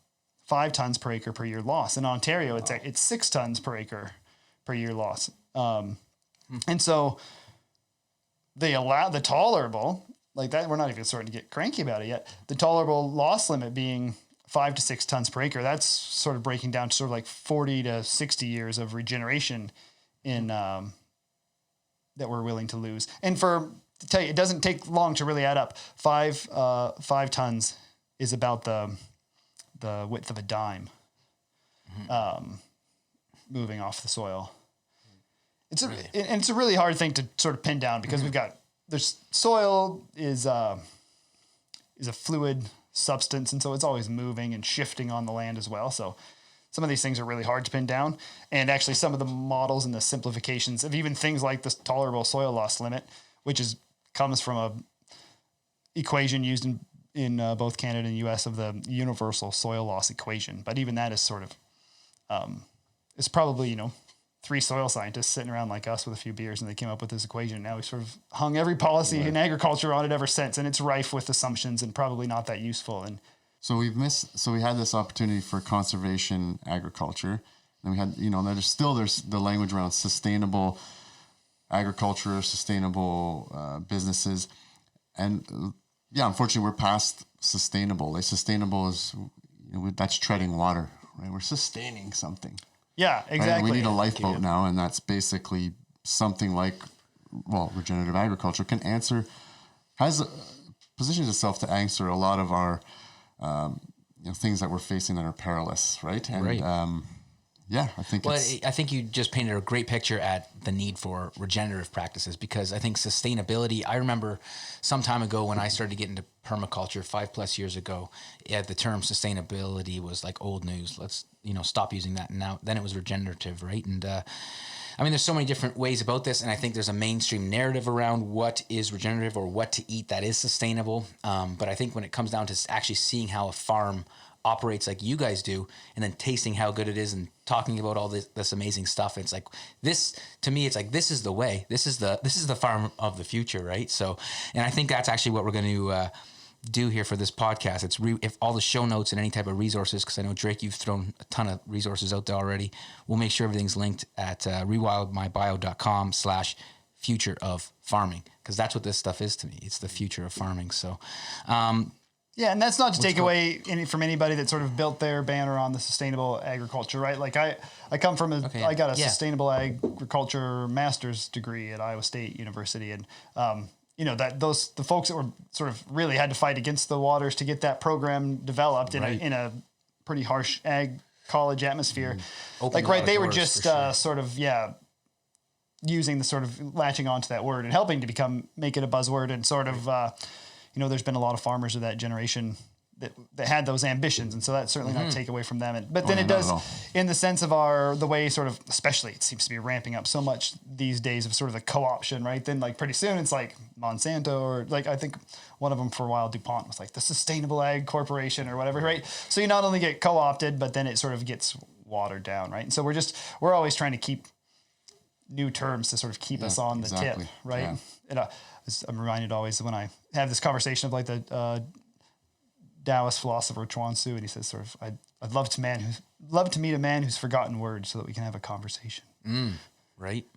per acre per year loss. In Ontario, it's 6 tons per acre per year loss. And so they allow the tolerable, like that, we're not even starting to get cranky about it yet. The tolerable loss limit being 5 to 6 tons per acre. That's sort of breaking down to sort of like 40 to 60 years of regeneration in, that we're willing to lose. And to tell you, it doesn't take long to really add up. 5 tons is about the width of a dime, moving off the soil. It's a really hard thing to sort of pin down, because there's soil is a fluid substance, and so it's always moving and shifting on the land as well. So some of these things are really hard to pin down. And actually some of the models and the simplifications of even things like this tolerable soil loss limit, which comes from a equation used in both Canada and US of the universal soil loss equation. But even that is sort of, it's probably, 3 soil scientists sitting around like us with a few beers, and they came up with this equation. Now we sort of hung every policy in agriculture on it ever since, and it's rife with assumptions and probably not that useful. And so we had this opportunity for conservation agriculture, and we had, there's the language around sustainable agriculture, sustainable businesses. And unfortunately we're past sustainable. Like sustainable is, that's treading water, right? We're sustaining something. Yeah, exactly. Right? We need a lifeboat now, and that's basically something like, regenerative agriculture positions itself to answer a lot of our things that we're facing that are perilous, right? And right. I think I think you just painted a great picture at the need for regenerative practices, because I think sustainability, I remember some time ago when I started to get into permaculture 5+ years ago, the term sustainability was like old news. Let's, stop using that. And then it was regenerative, right? And there's so many different ways about this, and I think there's a mainstream narrative around what is regenerative or what to eat that is sustainable. But I think when it comes down to actually seeing how a farm operates like you guys do, and then tasting how good it is and talking about all this amazing stuff, it's like this, to me, it's like, this is the way, this is the farm of the future, right? So, and I think that's actually what we're going to do here for this podcast. It's if all the show notes and any type of resources, because I know, Drake, you've thrown a ton of resources out there already. We'll make sure everything's linked at rewildmybio.com/future of farming, because that's what this stuff is to me. It's the future of farming. So, yeah, and that's not to take away from anybody that sort of built their banner on the sustainable agriculture, right? Like I come from I got a sustainable agriculture master's degree at Iowa State University, and the folks that were sort of really had to fight against the waters to get that program developed in a pretty harsh ag college atmosphere. They were just sort of using the sort of latching onto that word and helping to make it a buzzword, and sort of there's been a lot of farmers of that generation that had those ambitions, and so that's certainly not to take away from them. But then it does, in the sense of the way sort of, especially it seems to be ramping up so much these days of sort of the co-option, right? Then like pretty soon it's like Monsanto, or like I think one of them for a while, DuPont, was like the Sustainable Ag Corporation or whatever, right? So you not only get co-opted, but then it sort of gets watered down, right? And so we're always trying to keep new terms to sort of keep us on the tip, right? Yeah. And I'm reminded always when I have this conversation of like the Taoist philosopher Chuang Tzu, and he says sort of, I'd love to meet a man who's forgotten words so that we can have a conversation. Right.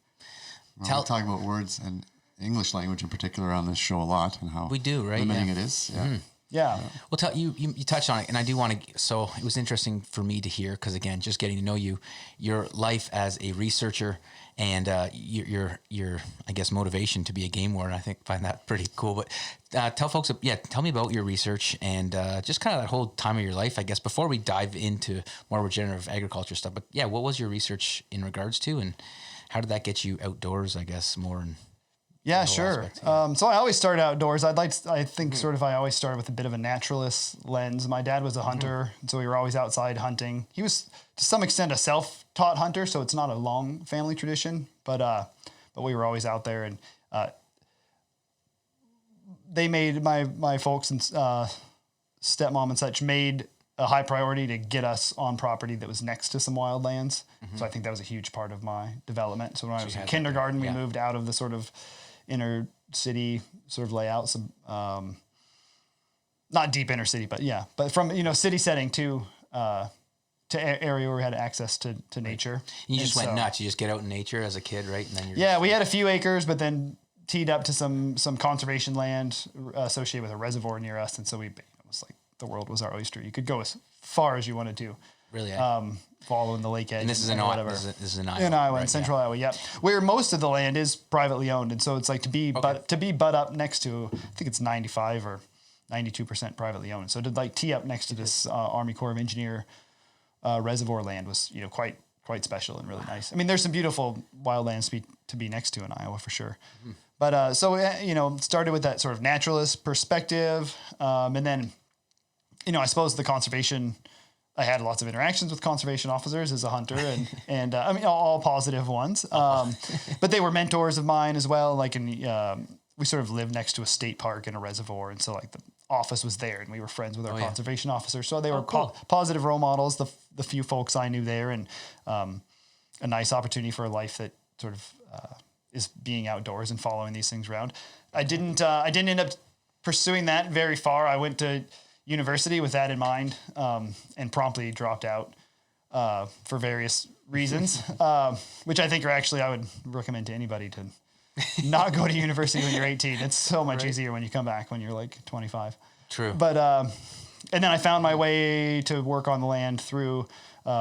Well, we talk about words and English language in particular on this show a lot, and how we do, right? limiting it is. Yeah. Yeah. Well, you touched on it, and I do want to. So it was interesting for me to hear because again, just getting to know you, your life as a researcher, and your I guess motivation to be a game warden. I find that pretty cool. But tell folks, tell me about your research and just kind of that whole time of your life. I guess before we dive into more regenerative agriculture stuff. But yeah, what was your research in regards to, and how did that get you outdoors? I guess more and. Yeah, sure. Aspect, yeah. So I always started outdoors. I think I always started with a bit of a naturalist lens. My dad was a hunter, and so we were always outside hunting. He was to some extent a self-taught hunter, so it's not a long family tradition, but we were always out there, and they made my folks and stepmom and such made a high priority to get us on property that was next to some wildlands. So I think that was a huge part of my development. So when I was in kindergarten, we moved out of the sort of inner city sort of layouts, not deep inner city, but from, city setting to area where we had access to nature. You just went nuts. You just get out in nature as a kid, right? And then we had a few acres, but then teed up to some conservation land associated with a reservoir near us. And so it was like the world was our oyster. You could go as far as you wanted to. Really? Following the lake edge. And this is in Iowa. This is in Iowa. In Iowa, right, in central Iowa, yep. Where most of the land is privately owned, and so it's like to be butt up next to, I think it's 95 or 92% privately owned. So to like tee up next to this Army Corps of Engineer reservoir land was quite special and really nice. I mean, there's some beautiful wildlands to be next to in Iowa for sure. Mm-hmm. But started with that sort of naturalist perspective, and then I suppose the conservation. I had lots of interactions with conservation officers as a hunter, and I mean all positive ones. But they were mentors of mine as well. Like we sort of lived next to a state park and a reservoir, and so like the office was there, and we were friends with our conservation officers. So they were positive role models. The few folks I knew there, and a nice opportunity for a life that sort of is being outdoors and following these things around. I didn't end up pursuing that very far. I went to university with that in mind, and promptly dropped out for various reasons, which I think I would recommend to anybody to not go to university when you're 18. It's so much easier when you come back when you're like 25. True. But and then I found my way to work on the land through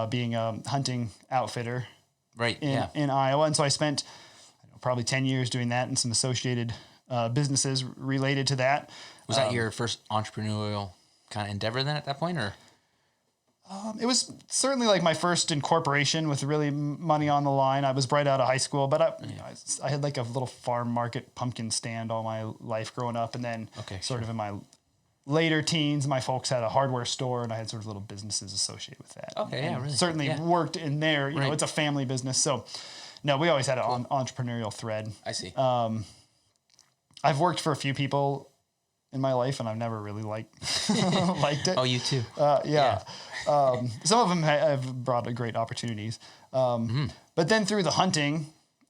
being a hunting outfitter in Iowa. And so I spent probably 10 years doing that and some associated businesses related to that. Was that your first entrepreneurial kind of endeavor then at that point, or? It was certainly like my first incorporation with really money on the line. I was right out of high school, but I had like a little farm market pumpkin stand all my life growing up. And then of in my later teens, my folks had a hardware store, and I had sort of little businesses associated with that. Okay, and really. Certainly worked in there. You know, it's a family business. So no, we always had an entrepreneurial thread. I see. I've worked for a few people in my life, and I've never really liked it. Oh, you too. Some of them have brought great opportunities. But then through the hunting,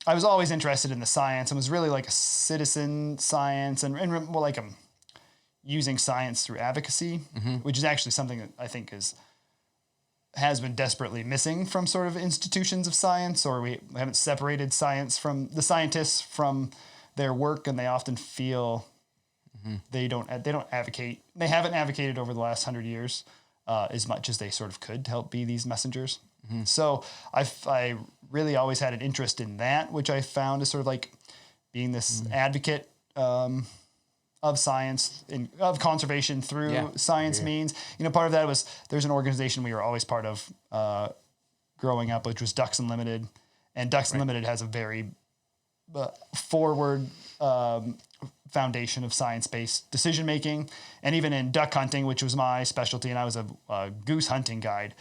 I was always interested in the science and was really like a citizen science and more like using science through advocacy, which is actually something that I think has been desperately missing from sort of institutions of science, or we haven't separated science from the scientists from their work, and they often feel they don't advocate. They haven't advocated over the last 100 years as much as they sort of could to help be these messengers. So I really always had an interest in that, which I found is sort of like being this advocate of science and of conservation through science means. You know, part of that was there's an organization we were always part of growing up, which was Ducks Unlimited, and Ducks Unlimited has a very forward foundation of science-based decision-making. And even in duck hunting, which was my specialty, and I was a goose hunting guide.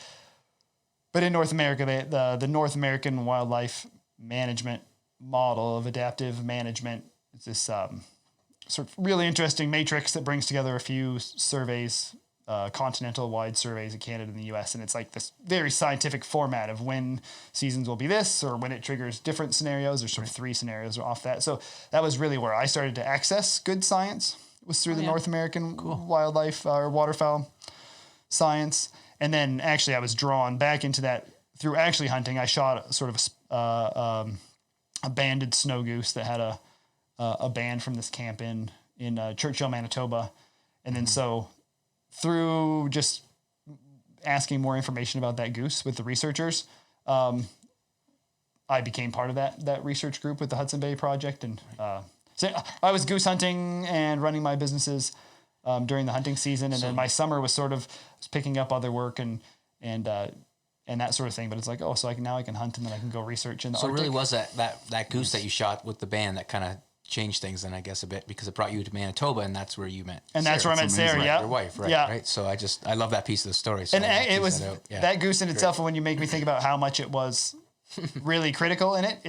But in North America, the North American wildlife management model of adaptive management is this sort of really interesting matrix that brings together a few surveys, continental-wide surveys in Canada and the U.S., and it's like this very scientific format of when seasons will be this, or when it triggers different scenarios. There's sort of 3 scenarios off that. So that was really where I started to access good science, was through the North American wildlife or waterfowl science. And then actually I was drawn back into that through actually hunting. I shot sort of a banded snow goose that had a band from this camp in Churchill, Manitoba. And then so through just asking more information about that goose with the researchers, I became part of that research group with the Hudson Bay Project. And so I was goose hunting and running my businesses during the hunting season. And then my summer was sort of picking up other work and that sort of thing. But it's like, so now I can hunt and then I can go research in the Arctic. So it really was that goose that you shot with the band that kind of changed things then, I guess, a bit, because it brought you to Manitoba, and that's where you met and Sarah. That's where I met Sarah, right, your wife, right? Yeah. Right. So I love that piece of the story. So and it was that goose in itself. And when you make me think about how much it was really critical in it,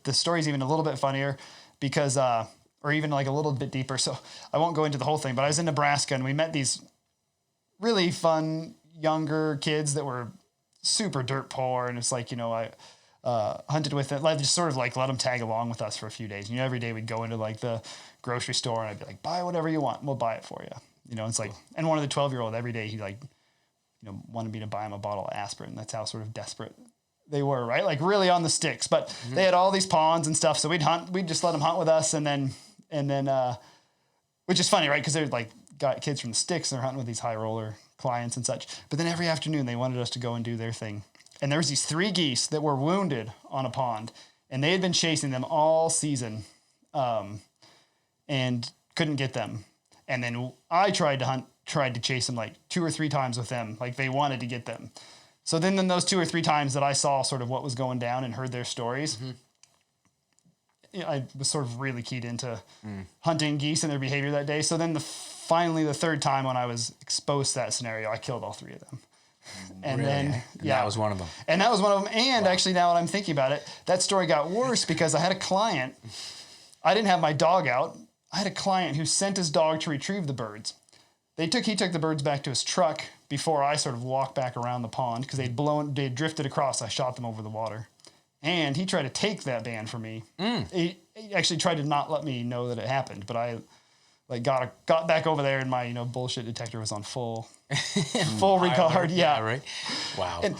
the story's even a little bit funnier because, or even like a little bit deeper. So I won't go into the whole thing, but I was in Nebraska and we met these really fun younger kids that were super dirt poor, and it's like, I hunted with it, just sort of like let them tag along with us for a few days. Every day we'd go into like the grocery store and I'd be like, buy whatever you want, we'll buy it for you. It's like, and one of the 12-year-old every day he wanted me to buy him a bottle of aspirin. That's how sort of desperate they were, right? Like really on the sticks. But they had all these ponds and stuff, so we'd just let them hunt with us, and then which is funny, right? Because they're like got kids from the sticks and they're hunting with these high roller clients and such. But then every afternoon they wanted us to go and do their thing. And there was these 3 geese that were wounded on a pond, and they had been chasing them all season, and couldn't get them. And then I tried to chase them like 2 or 3 times with them. Like they wanted to get them. So then those 2 or 3 times that I saw sort of what was going down and heard their stories, I was sort of really keyed into hunting geese and their behavior that day. So then finally the 3rd time when I was exposed to that scenario, I killed all 3 of them. And really? then, that was one of them. And that was one of them. And actually, now that I'm thinking about it, that story got worse because I had a client. I didn't have my dog out. I had a client who sent his dog to retrieve the birds. He took the birds back to his truck before I sort of walked back around the pond because they'd drifted across. I shot them over the water. And he tried to take that band from me. He actually tried to not let me know that it happened, but I got back over there and my bullshit detector was on full regard. Yeah, right. Wow. And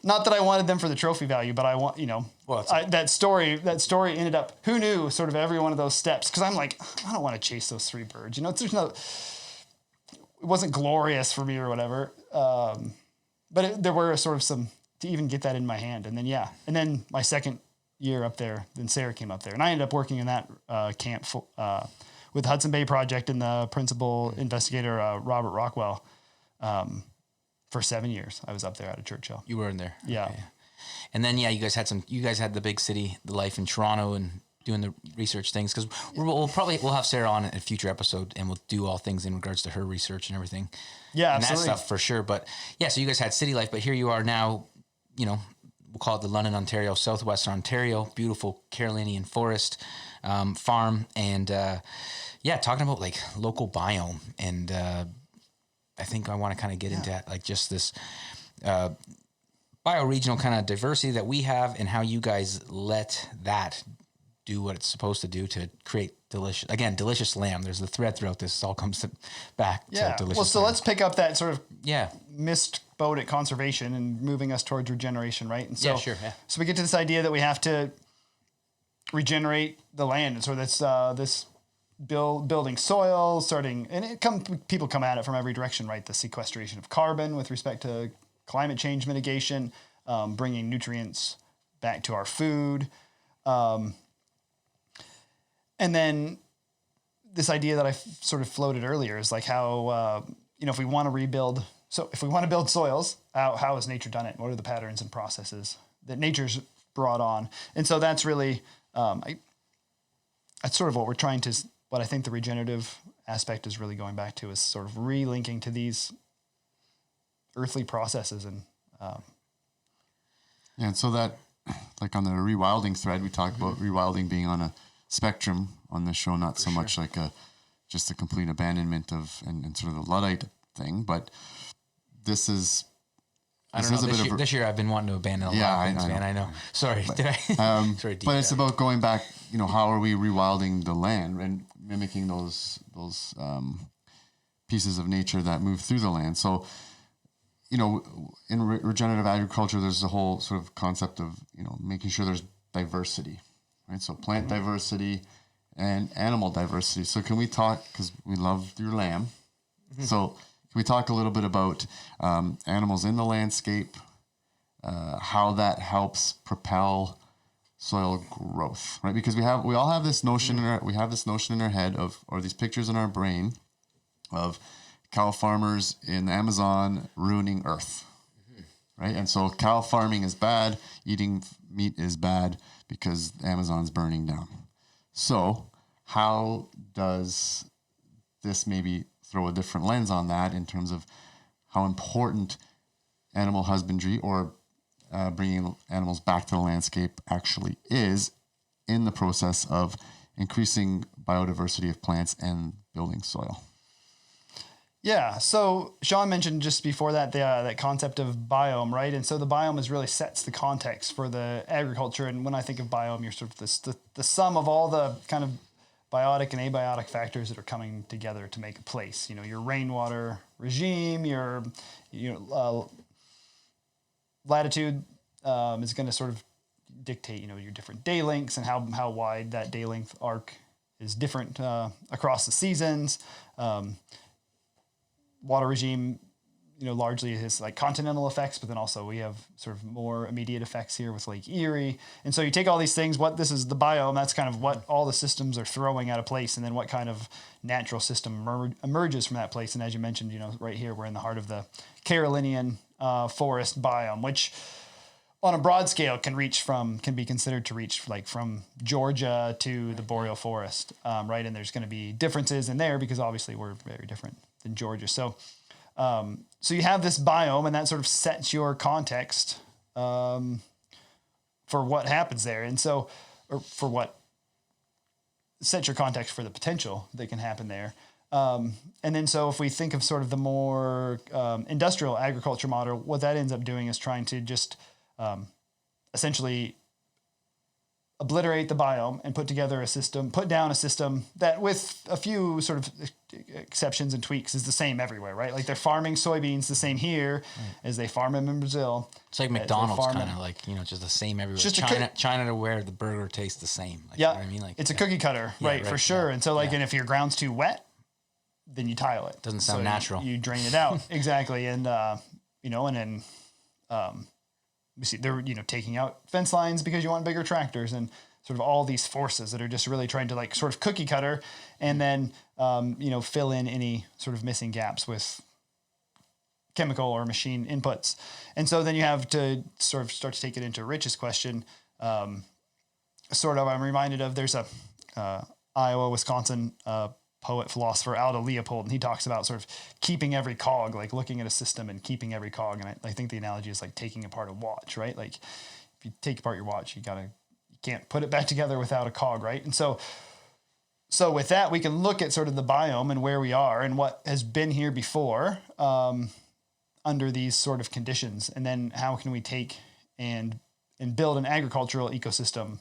not that I wanted them for the trophy value, but I want that story ended up. Who knew? Sort of every one of those steps, because I'm like, I don't want to chase those 3 birds. It wasn't glorious for me or whatever. But there were sort of some to even get that in my hand, and then my second year up there, then Sarah came up there, and I ended up working in that camp with the Hudson Bay Project and the principal investigator, Robert Rockwell, for 7 years. I was up there out of Churchill. You were in there. Yeah. Okay. And then, you guys had the big city, the life in Toronto and doing the research things. Cause we'll have Sarah on in a future episode and we'll do all things in regards to her research and everything. Yeah, and absolutely. that stuff for sure. But so you guys had city life, but here you are now, we'll call it the London, Ontario, Southwestern Ontario, beautiful Carolinian forest, farm. And, talking about like local biome, and I think I want to kind of get into like just this bioregional kind of diversity that we have, and how you guys let that do what it's supposed to do to create delicious lamb. There's the thread throughout this. It all comes back to delicious. Well, so lamb. let's pick up that sort of missed boat at conservation and moving us towards regeneration, right? And so, so we get to this idea that we have to regenerate the land, and so that's this building soil, people come at it from every direction, right? The sequestration of carbon with respect to climate change mitigation, bringing nutrients back to our food, and then this idea that I sort of floated earlier is like how if we want to rebuild. So if we want to build soils, how has nature done it? What are the patterns and processes that nature's brought on? And so that's really that's sort of what I think the regenerative aspect is really going back to, is sort of relinking to these earthly processes. And and so that, like on the rewilding thread, we talked about rewilding being on a spectrum on the show, not so much like just a complete abandonment of and sort of the Luddite thing, but this is. I don't know. This year I've been wanting to abandon a lot of things, man. I know. Sorry, did I? Sorry, but it's about going back. How are we rewilding the land and mimicking those pieces of nature that move through the land? So, in regenerative agriculture, there's a whole sort of concept of making sure there's diversity, right? So plant diversity and animal diversity. So can we talk, because we love your lamb? So we talk a little bit about animals in the landscape, how that helps propel soil growth, right? Because we all have this notion in our head of, or these pictures in our brain of cow farmers in the Amazon ruining Earth, right? And so cow farming is bad, eating meat is bad because the Amazon's burning down. So how does this maybe throw a different lens on that in terms of how important animal husbandry or bringing animals back to the landscape actually is in the process of increasing biodiversity of plants and building soil? Yeah. So Sean mentioned just before that that concept of biome, right? And so the biome is really sets the context for the agriculture. And when I think of biome, you're sort of the sum of all the kind of biotic and abiotic factors that are coming together to make a place. You know, your rainwater regime, your latitude is going to sort of dictate, you know, your different day lengths and how wide that day length arc is different across the seasons. Water regime, you know, largely has like continental effects, but then also we have sort of more immediate effects here with Lake Erie. And so you take all these things, this is the biome, that's kind of what all the systems are throwing out of place, and then what kind of natural system emerges from that place. And as you mentioned, you know, right here, we're in the heart of the Carolinian forest biome, which on a broad scale can be considered to reach like from Georgia to the boreal forest, right? And there's going to be differences in there because obviously we're very different than Georgia. So you have this biome, and that sort of sets your context for what happens there. And so, or for what sets your context for the potential that can happen there. And then, so if we think of sort of the more industrial agriculture model, what that ends up doing is trying to just essentially obliterate the biome and put down a system that, with a few sort of exceptions and tweaks, is the same everywhere, right? Like they're farming soybeans the same here as they farm them in Brazil. It's like McDonald's, kind of like, you know, just the same everywhere. Just China to where the burger tastes the same. Like, yeah, you know what I mean? Like, it's a cookie cutter, right, for sure. Yeah. And so, like, and if your ground's too wet, then you tile it. Doesn't sound natural. You drain it out. Exactly. And, you know, and then we see they're, you know, taking out fence lines because you want bigger tractors, and sort of all these forces that are just really trying to like sort of cookie cutter and then, you know, fill in any sort of missing gaps with chemical or machine inputs. And so then you have to sort of start to take it into Rich's question. I'm reminded of, there's a Iowa, Wisconsin poet, philosopher, Aldo Leopold, and he talks about sort of keeping every cog, like looking at a system and keeping every cog. And I think the analogy is like taking apart a watch, right? Like if you take apart your watch, you can't put it back together without a cog, right? And so with that, we can look at sort of the biome and where we are and what has been here before under these sort of conditions. And then how can we take and build an agricultural ecosystem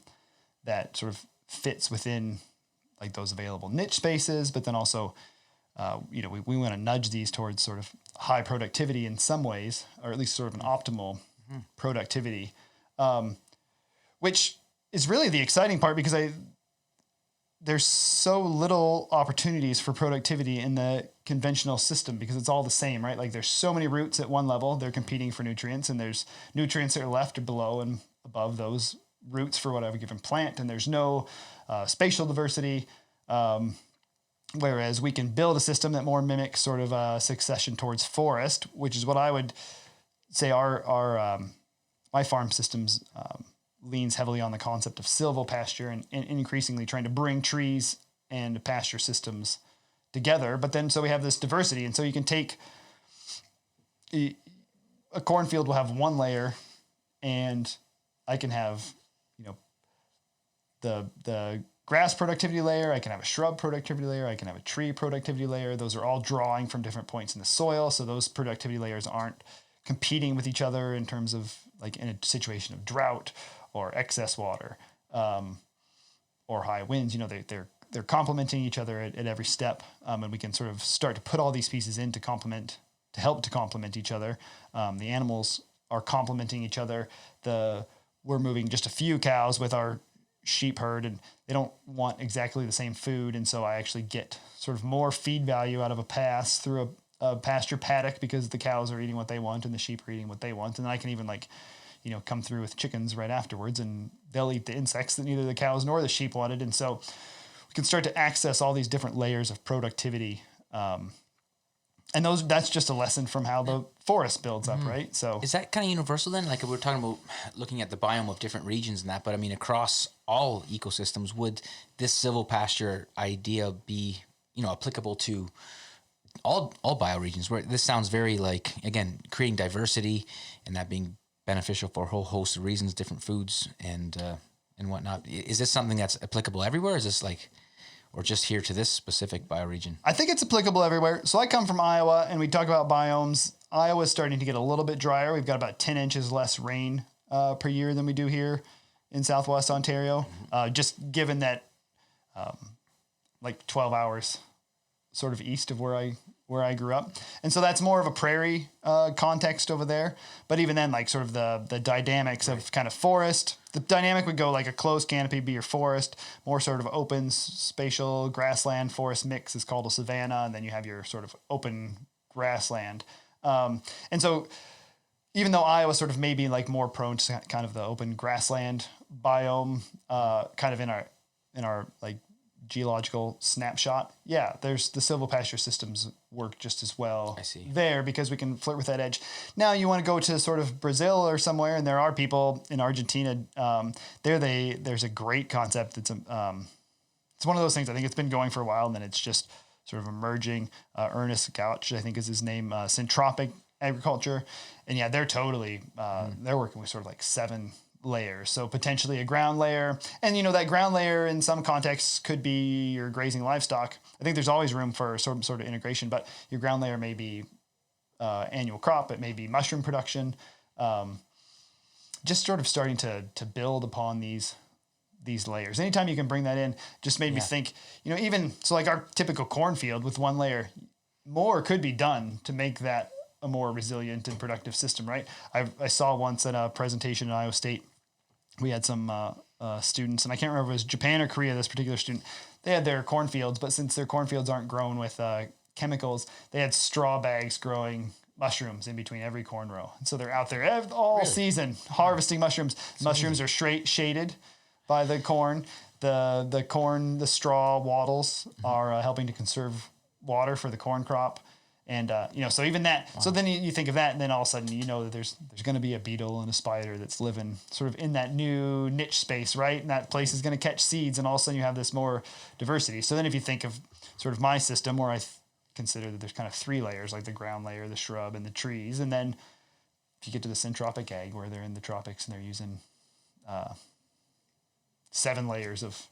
that sort of fits within like those available niche spaces, but then also, you know, we want to nudge these towards sort of high productivity in some ways, or at least sort of an optimal productivity, which is really the exciting part, because there's so little opportunities for productivity in the conventional system because it's all the same, right? Like there's so many roots at one level, they're competing for nutrients, and there's nutrients that are left or below and above those roots for whatever given plant, and there's no spatial diversity. Whereas we can build a system that more mimics sort of a succession towards forest, which is what I would say our my farm systems leans heavily on the concept of silvopasture and increasingly trying to bring trees and pasture systems together. But then, so we have this diversity. And so you can take a cornfield will have one layer, and I can have, you know, the grass productivity layer, I can have a shrub productivity layer, I can have a tree productivity layer. Those are all drawing from different points in the soil. So those productivity layers aren't competing with each other in terms of like in a situation of drought or excess water, or high winds. You know, they're complementing each other at every step. And we can sort of start to put all these pieces in to help to complement each other. The animals are complementing each other. We're moving just a few cows with our sheep herd, and they don't want exactly the same food. And so I actually get sort of more feed value out of a pass through a pasture paddock because the cows are eating what they want and the sheep are eating what they want. And then I can even like, come through with chickens right afterwards, and they'll eat the insects that neither the cows nor the sheep wanted. And so we can start to access all these different layers of productivity. And that's just a lesson from how the forest builds up, right? So is that kind of universal then? Like we're talking about looking at the biome of different regions and that, but I mean, across all ecosystems, would this silvopasture idea be, applicable to all bioregions? Where this sounds very like, again, creating diversity and that being beneficial for a whole host of reasons, different foods and whatnot. Is this something that's applicable everywhere? Is this like, or just here to this specific bioregion? I think it's applicable everywhere. So I come from Iowa, and we talk about biomes. Iowa's starting to get a little bit drier. We've got about 10 inches less rain per year than we do here in Southwest Ontario. Just given that, like 12 hours sort of east of where I grew up. And so that's more of a prairie context over there. But even then, like sort of the dynamics of kind of forest, the dynamic would go like a closed canopy be your forest, more sort of open spatial grassland forest mix is called a savanna. And then you have your sort of open grassland. And so even though Iowa sort of maybe like more prone to kind of the open grassland biome, kind of in our like geological snapshot, there's the silvopasture systems work just as well there because we can flirt with that edge. Now you want to go to sort of Brazil or somewhere, and there are people in Argentina. There's a great concept. It's one of those things. I think it's been going for a while, and then it's just sort of emerging. Ernest Gouch, I think is his name. Syntropic agriculture, and they're totally they're working with sort of like 7 layers. So potentially a ground layer. And, that ground layer in some contexts could be your grazing livestock. I think there's always room for some sort of integration, but your ground layer may be annual crop. It may be mushroom production. Just sort of starting to build upon these layers. Anytime you can bring that in, just made me think, even so like our typical cornfield with 1 layer, more could be done to make that a more resilient and productive system, right? I saw once at a presentation at Iowa State, we had some students, and I can't remember if it was Japan or Korea, this particular student, they had their cornfields, but since their cornfields aren't grown with chemicals, they had straw bags growing mushrooms in between every corn row. And so they're out there all season harvesting mushrooms. Mushrooms are shaded by the corn. The straw wattles are helping to conserve water for the corn crop. And, so even that, so then you think of that, and then all of a sudden, that there's going to be a beetle and a spider that's living sort of in that new niche space, right? And that place is going to catch seeds, and all of a sudden you have this more diversity. So then if you think of sort of my system, where I consider that there's kind of 3 layers, like the ground layer, the shrub, and the trees. And then if you get to the syntropic ag, where they're in the tropics and they're using 7 layers of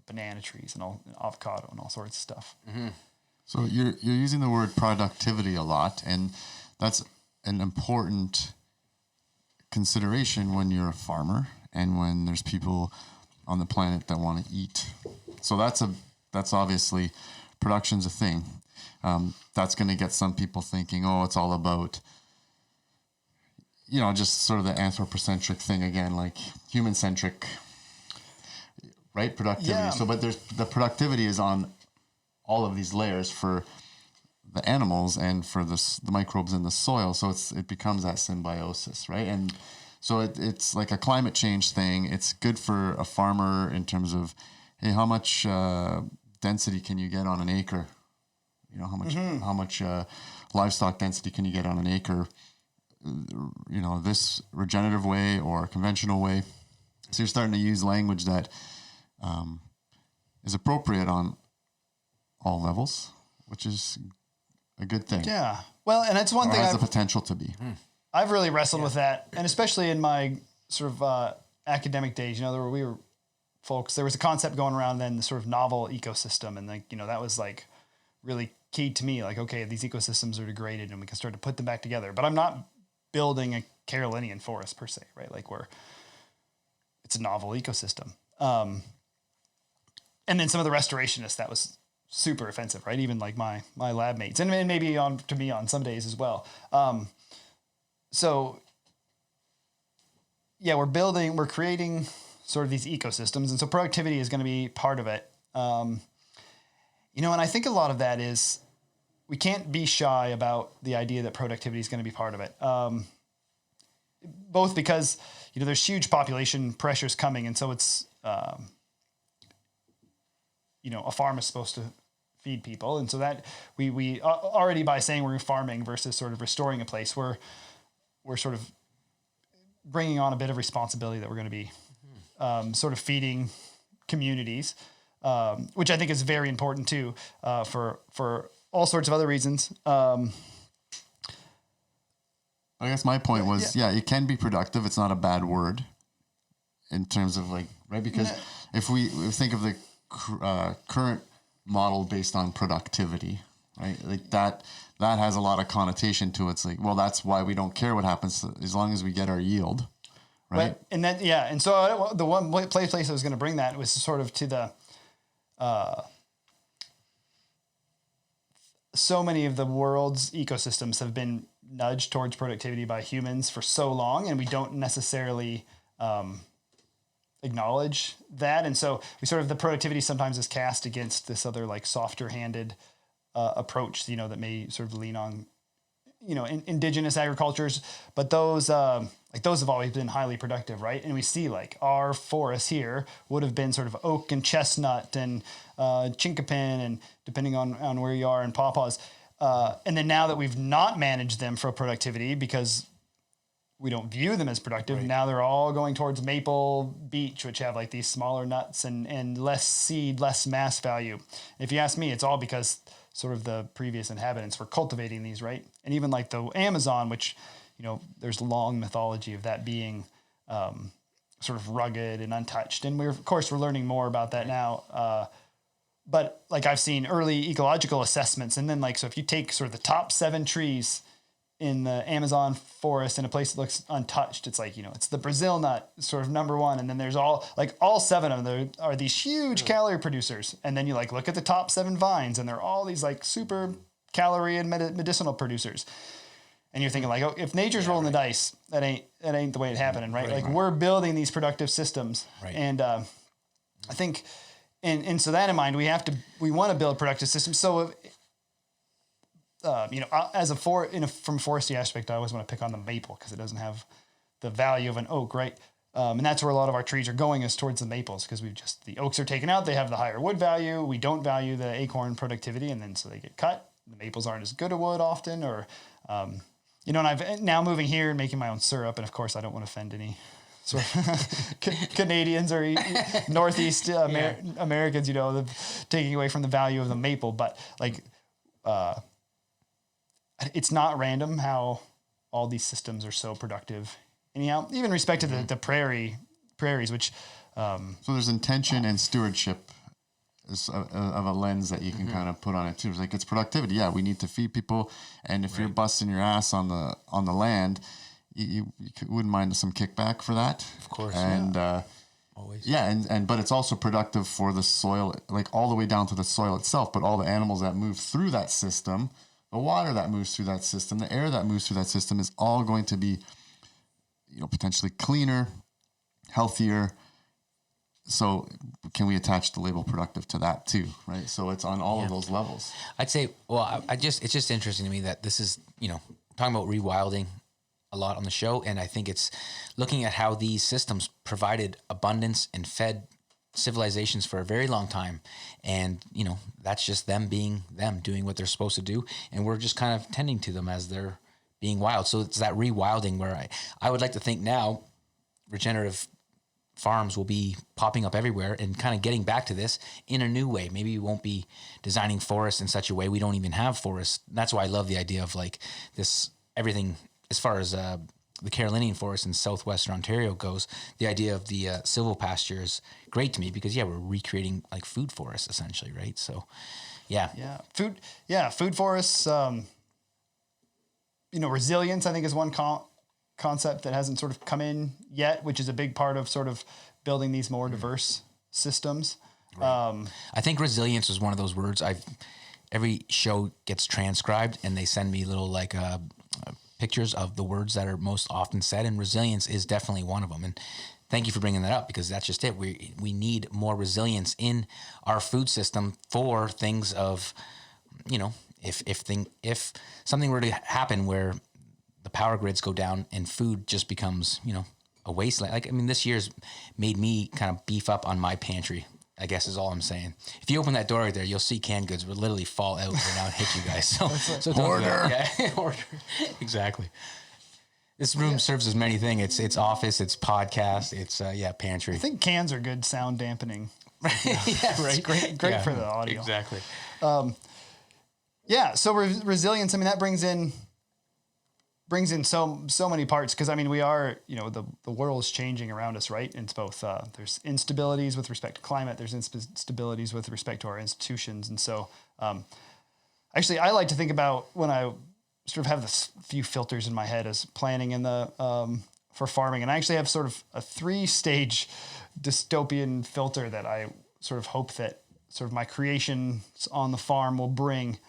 banana trees and avocado and all sorts of stuff. Mm-hmm. So you're using the word productivity a lot, and that's an important consideration when you're a farmer and when there's people on the planet that want to eat. So that's obviously production's a thing. That's going to get some people thinking, it's all about, just sort of the anthropocentric thing again, like human-centric, right? Productivity. Yeah. So, but the productivity is on all of these layers for the animals and for the microbes in the soil. So it becomes that symbiosis, right? And so it's like a climate change thing. It's good for a farmer in terms of, hey, how much density can you get on an acre? How much livestock density can you get on an acre? This regenerative way or conventional way. So you're starting to use language that is appropriate on all levels, which is a good thing. Yeah. Well, and that's one thing has the potential to be. I've really wrestled with that. And especially in my sort of academic days, there was a concept going around then, the sort of novel ecosystem. And that was like really key to me. Like, okay, these ecosystems are degraded and we can start to put them back together. But I'm not building a Carolinian forest per se, right? Like it's a novel ecosystem. And then some of the restorationists, that was super offensive, right? Even like my lab mates, and maybe to me on some days as well. We're creating sort of these ecosystems, and so productivity is going to be part of it. And I think a lot of that is we can't be shy about the idea that productivity is going to be part of it. Both because, there's huge population pressures coming. And so it's, a farm is supposed to feed people. And so that we already, by saying we're farming versus sort of restoring a place, we're sort of bringing on a bit of responsibility that we're going to be sort of feeding communities, which I think is very important too, for all sorts of other reasons. I guess my point was, it can be productive. It's not a bad word in terms of right? Because if we think of the current model based on productivity, right? Like that has a lot of connotation to it. It's like, well, that's why we don't care what happens as long as we get our yield. Right. And then, and so the one place I was going to bring that was sort of to the, so many of the world's ecosystems have been nudged towards productivity by humans for so long, and we don't necessarily acknowledge that. And so we sort of, the productivity sometimes is cast against this other like softer handed approach, that may sort of lean on, indigenous agricultures, but those have always been highly productive, right? And we see like our forests here would have been sort of oak and chestnut and chinkapin, and depending on where you are, and pawpaws. And then now that we've not managed them for productivity because we don't view them as productive, now they're all going towards maple beech, which have like these smaller nuts and less seed, less mass value. And if you ask me, it's all because sort of the previous inhabitants were cultivating these, right? And even like the Amazon, which, there's long mythology of that being sort of rugged and untouched. And we're learning more about that now. But like I've seen early ecological assessments, and then like, so if you take sort of the top 7 trees in the Amazon forest in a place that looks untouched, it's like, it's the Brazil nut sort of number 1. And then there's all 7 of them are these huge calorie producers. And then you like look at the top 7 vines, and they're all these like super calorie and medicinal producers. And you're thinking like, oh, if nature's rolling the dice, that ain't the way it happening, right? Like we're building these productive systems. Right. And I think, and so that in mind, we want to build productive systems. So, as from a forestry aspect, I always want to pick on the maple because it doesn't have the value of an oak, right? And that's where a lot of our trees are going, is towards the maples, because the oaks are taken out. They have the higher wood value. We don't value the acorn productivity, and then so they get cut. The maples aren't as good a wood often, or, and I've now moving here and making my own syrup. And of course I don't want to offend any sort of Canadians or Northeast Americans, taking away from the value of the maple, but like, it's not random how all these systems are so productive. Anyhow, even respect to the prairies, which, so there's intention and stewardship of a lens that you can kind of put on it too. It's like, it's productivity. Yeah, we need to feed people. And if you're busting your ass on the land, you wouldn't mind some kickback for that. Of course. And, always. Yeah. And, but it's also productive for the soil, like all the way down to the soil itself, but all the animals that move through that system, the water that moves through that system, the air that moves through that system is all going to be, potentially cleaner, healthier. So can we attach the label productive to that too, right? So it's on all of those levels. I'd say, well, it's just interesting to me that this is, talking about rewilding a lot on the show. And I think it's looking at how these systems provided abundance and fed civilizations for a very long time. And, that's just them being them, doing what they're supposed to do. And we're just kind of tending to them as they're being wild. So it's that rewilding where I would like to think now regenerative farms will be popping up everywhere and kind of getting back to this in a new way. Maybe we won't be designing forests in such a way we don't even have forests. That's why I love the idea of like this, everything as far as the Carolinian forest in southwestern Ontario goes. The idea of the silvopasture is great to me because we're recreating like food forests essentially, right? So food forests. Resilience I think is one concept that hasn't sort of come in yet, which is a big part of sort of building these more diverse systems. Right. I think resilience is one of those words every show gets transcribed and they send me little like pictures of the words that are most often said, and resilience is definitely one of them. And thank you for bringing that up because that's just it. We need more resilience in our food system for things of, if something were to happen where the power grids go down and food just becomes, a wasteland. Like, I mean, this year's made me kind of beef up on my pantry, I guess is all I'm saying. If you open that door right there, you'll see canned goods will literally fall out right now and hit you guys. So Order. Yeah, order. Exactly. This room serves as many things. It's office, it's podcast, it's pantry. I think cans are good sound dampening. Yeah, right. It's great for the audio. Exactly. So resilience. I mean, that brings in so many parts, because I mean, we are, the world is changing around us, right? And it's both there's instabilities with respect to climate, there's instabilities with respect to our institutions, and so actually, I like to think about when I sort of have this few filters in my head as planning in the for farming, and I actually have sort of a 3-stage dystopian filter that I sort of hope that sort of my creations on the farm will bring.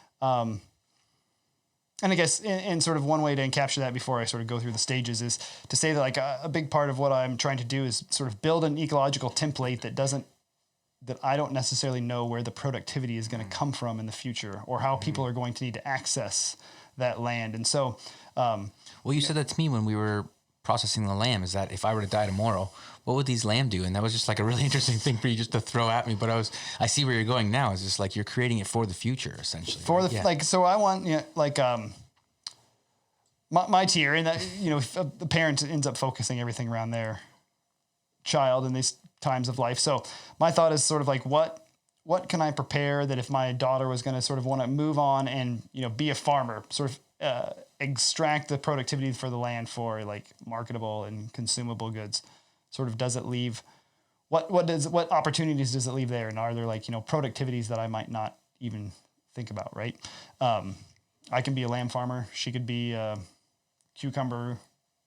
And I guess in sort of one way to encapture that before I sort of go through the stages is to say that like a big part of what I'm trying to do is sort of build an ecological template that I don't necessarily know where the productivity is going to come from in the future, or how people are going to need to access that land. And so, well, you said that to me when we were processing the lamb, is that if I were to die tomorrow, what would these lamb do? And that was just like a really interesting thing for you just to throw at me. But I see where you're going now. It's just like you're creating it for the future, essentially. So I want, my tier, and that, if the parent ends up focusing everything around their child in these times of life. So my thought is sort of like, what can I prepare that if my daughter was going to sort of want to move on and, be a farmer, sort of extract the productivity for the land for like marketable and consumable goods, sort of does it leave, what opportunities does it leave there? And are there like, productivities that I might not even think about, right? I can be a lamb farmer. She could be a cucumber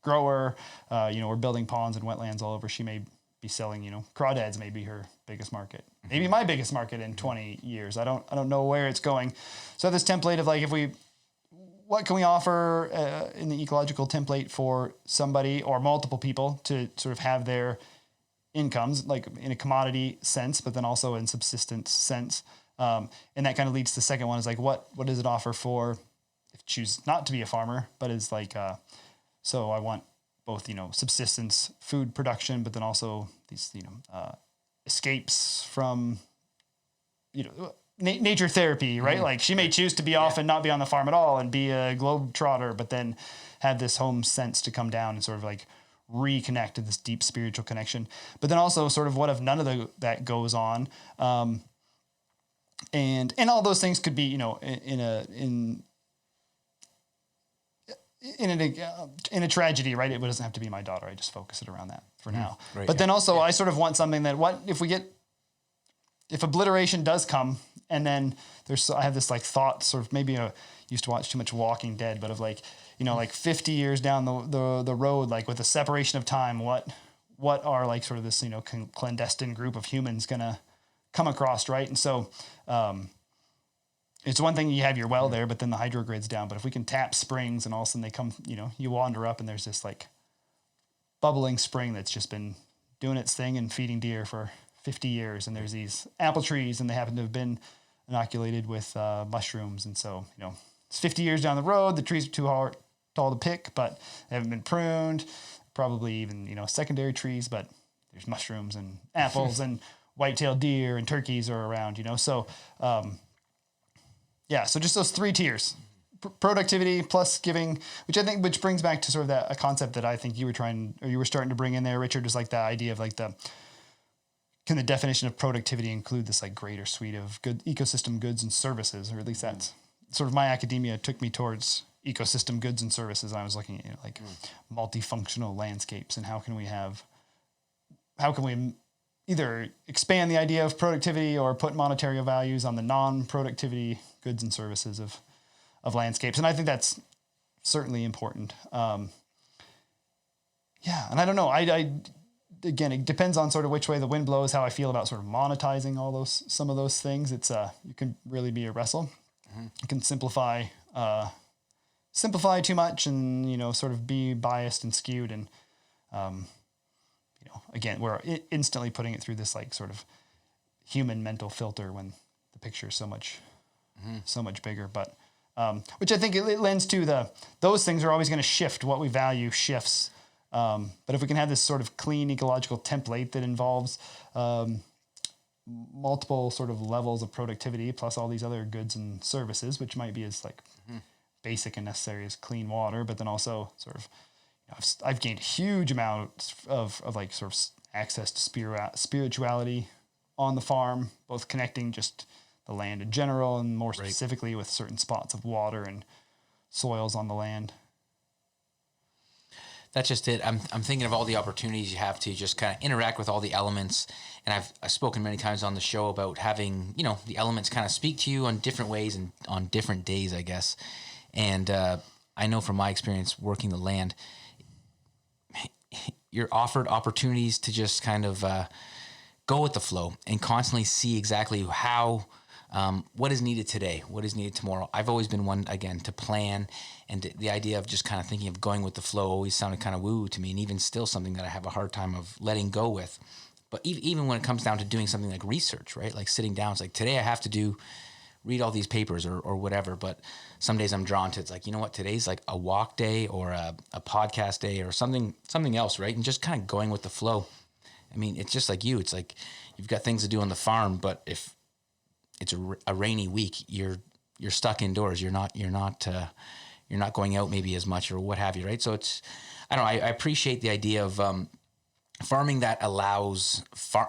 grower. We're building ponds and wetlands all over. She may be selling, crawdads may be her biggest market. Maybe my biggest market in 20 years. I don't know where it's going. So this template of like, what can we offer in the ecological template for somebody or multiple people to sort of have their incomes, like in a commodity sense, but then also in subsistence sense. And that kind of leads to the second one is like, what does it offer for if you choose not to be a farmer, but is like, so I want both, subsistence food production, but then also these, escapes from, nature therapy, right? Like she may choose to be off and not be on the farm at all and be a globe trotter, but then have this home sense to come down and sort of like reconnect to this deep spiritual connection. But then also sort of what if none of that goes on? And all those things could be, in a tragedy, right? It doesn't have to be my daughter. I just focus it around that for now. Right, but then also I sort of want something that if obliteration does come, and then I have this like thought sort of, maybe I used to watch too much Walking Dead, but of like, like 50 years down the road, like with the separation of time, what are like sort of this, clandestine group of humans going to come across. Right. And so, it's one thing you have your well there, but then the hydro grid's down. But if we can tap springs and all of a sudden they come, you wander up and there's this like bubbling spring that's just been doing its thing and feeding deer for 50 years. And there's these apple trees and they happen to have been inoculated with mushrooms. And so, it's 50 years down the road, the trees are too tall to pick, but they haven't been pruned, probably even, secondary trees, but there's mushrooms and apples and white-tailed deer and turkeys are around, So, so just those 3 tiers, productivity plus giving, which brings back to sort of a concept that I think you were starting to bring in there, Richard, is like the idea of like can the definition of productivity include this like greater suite of good ecosystem goods and services, or at least that's sort of my academia took me towards ecosystem goods and services. I was looking at multifunctional landscapes and how can we either expand the idea of productivity or put monetary values on the non-productivity goods and services of landscapes. And I think that's certainly important. And I don't know, again, it depends on sort of which way the wind blows, how I feel about sort of monetizing some of those things. It's you can really be a wrestle. You can simplify too much and, sort of be biased and skewed. And, again, we're instantly putting it through this like sort of human mental filter when the picture is so much bigger. But which I think it lends to those things are always going to shift. What we value shifts. But if we can have this sort of clean ecological template that involves multiple sort of levels of productivity plus all these other goods and services, which might be as like basic and necessary as clean water, but then also sort of, I've gained a huge amount of like sort of access to spirituality on the farm, both connecting just the land in general and more specifically with certain spots of water and soils on the land. That's just it. I'm thinking of all the opportunities you have to just kind of interact with all the elements. And I've spoken many times on the show about having, the elements kind of speak to you on different ways and on different days, I guess. And I know from my experience working the land, you're offered opportunities to just kind of go with the flow and constantly see exactly how, what is needed today, what is needed tomorrow. I've always been one, again, to plan, and the idea of just kind of thinking of going with the flow always sounded kind of woo to me, and even still something that I have a hard time of letting go with. But even when it comes down to doing something like research, right? Like sitting down, it's like today I have to read all these papers or whatever, but some days I'm drawn to, it's like, you know what, today's like a walk day or a podcast day or something else, right? And just kind of going with the flow. I mean, it's just like it's like you've got things to do on the farm, but if it's a rainy week, you're stuck indoors. You're not going out maybe as much or what have you, right? So I appreciate the idea of farming that allows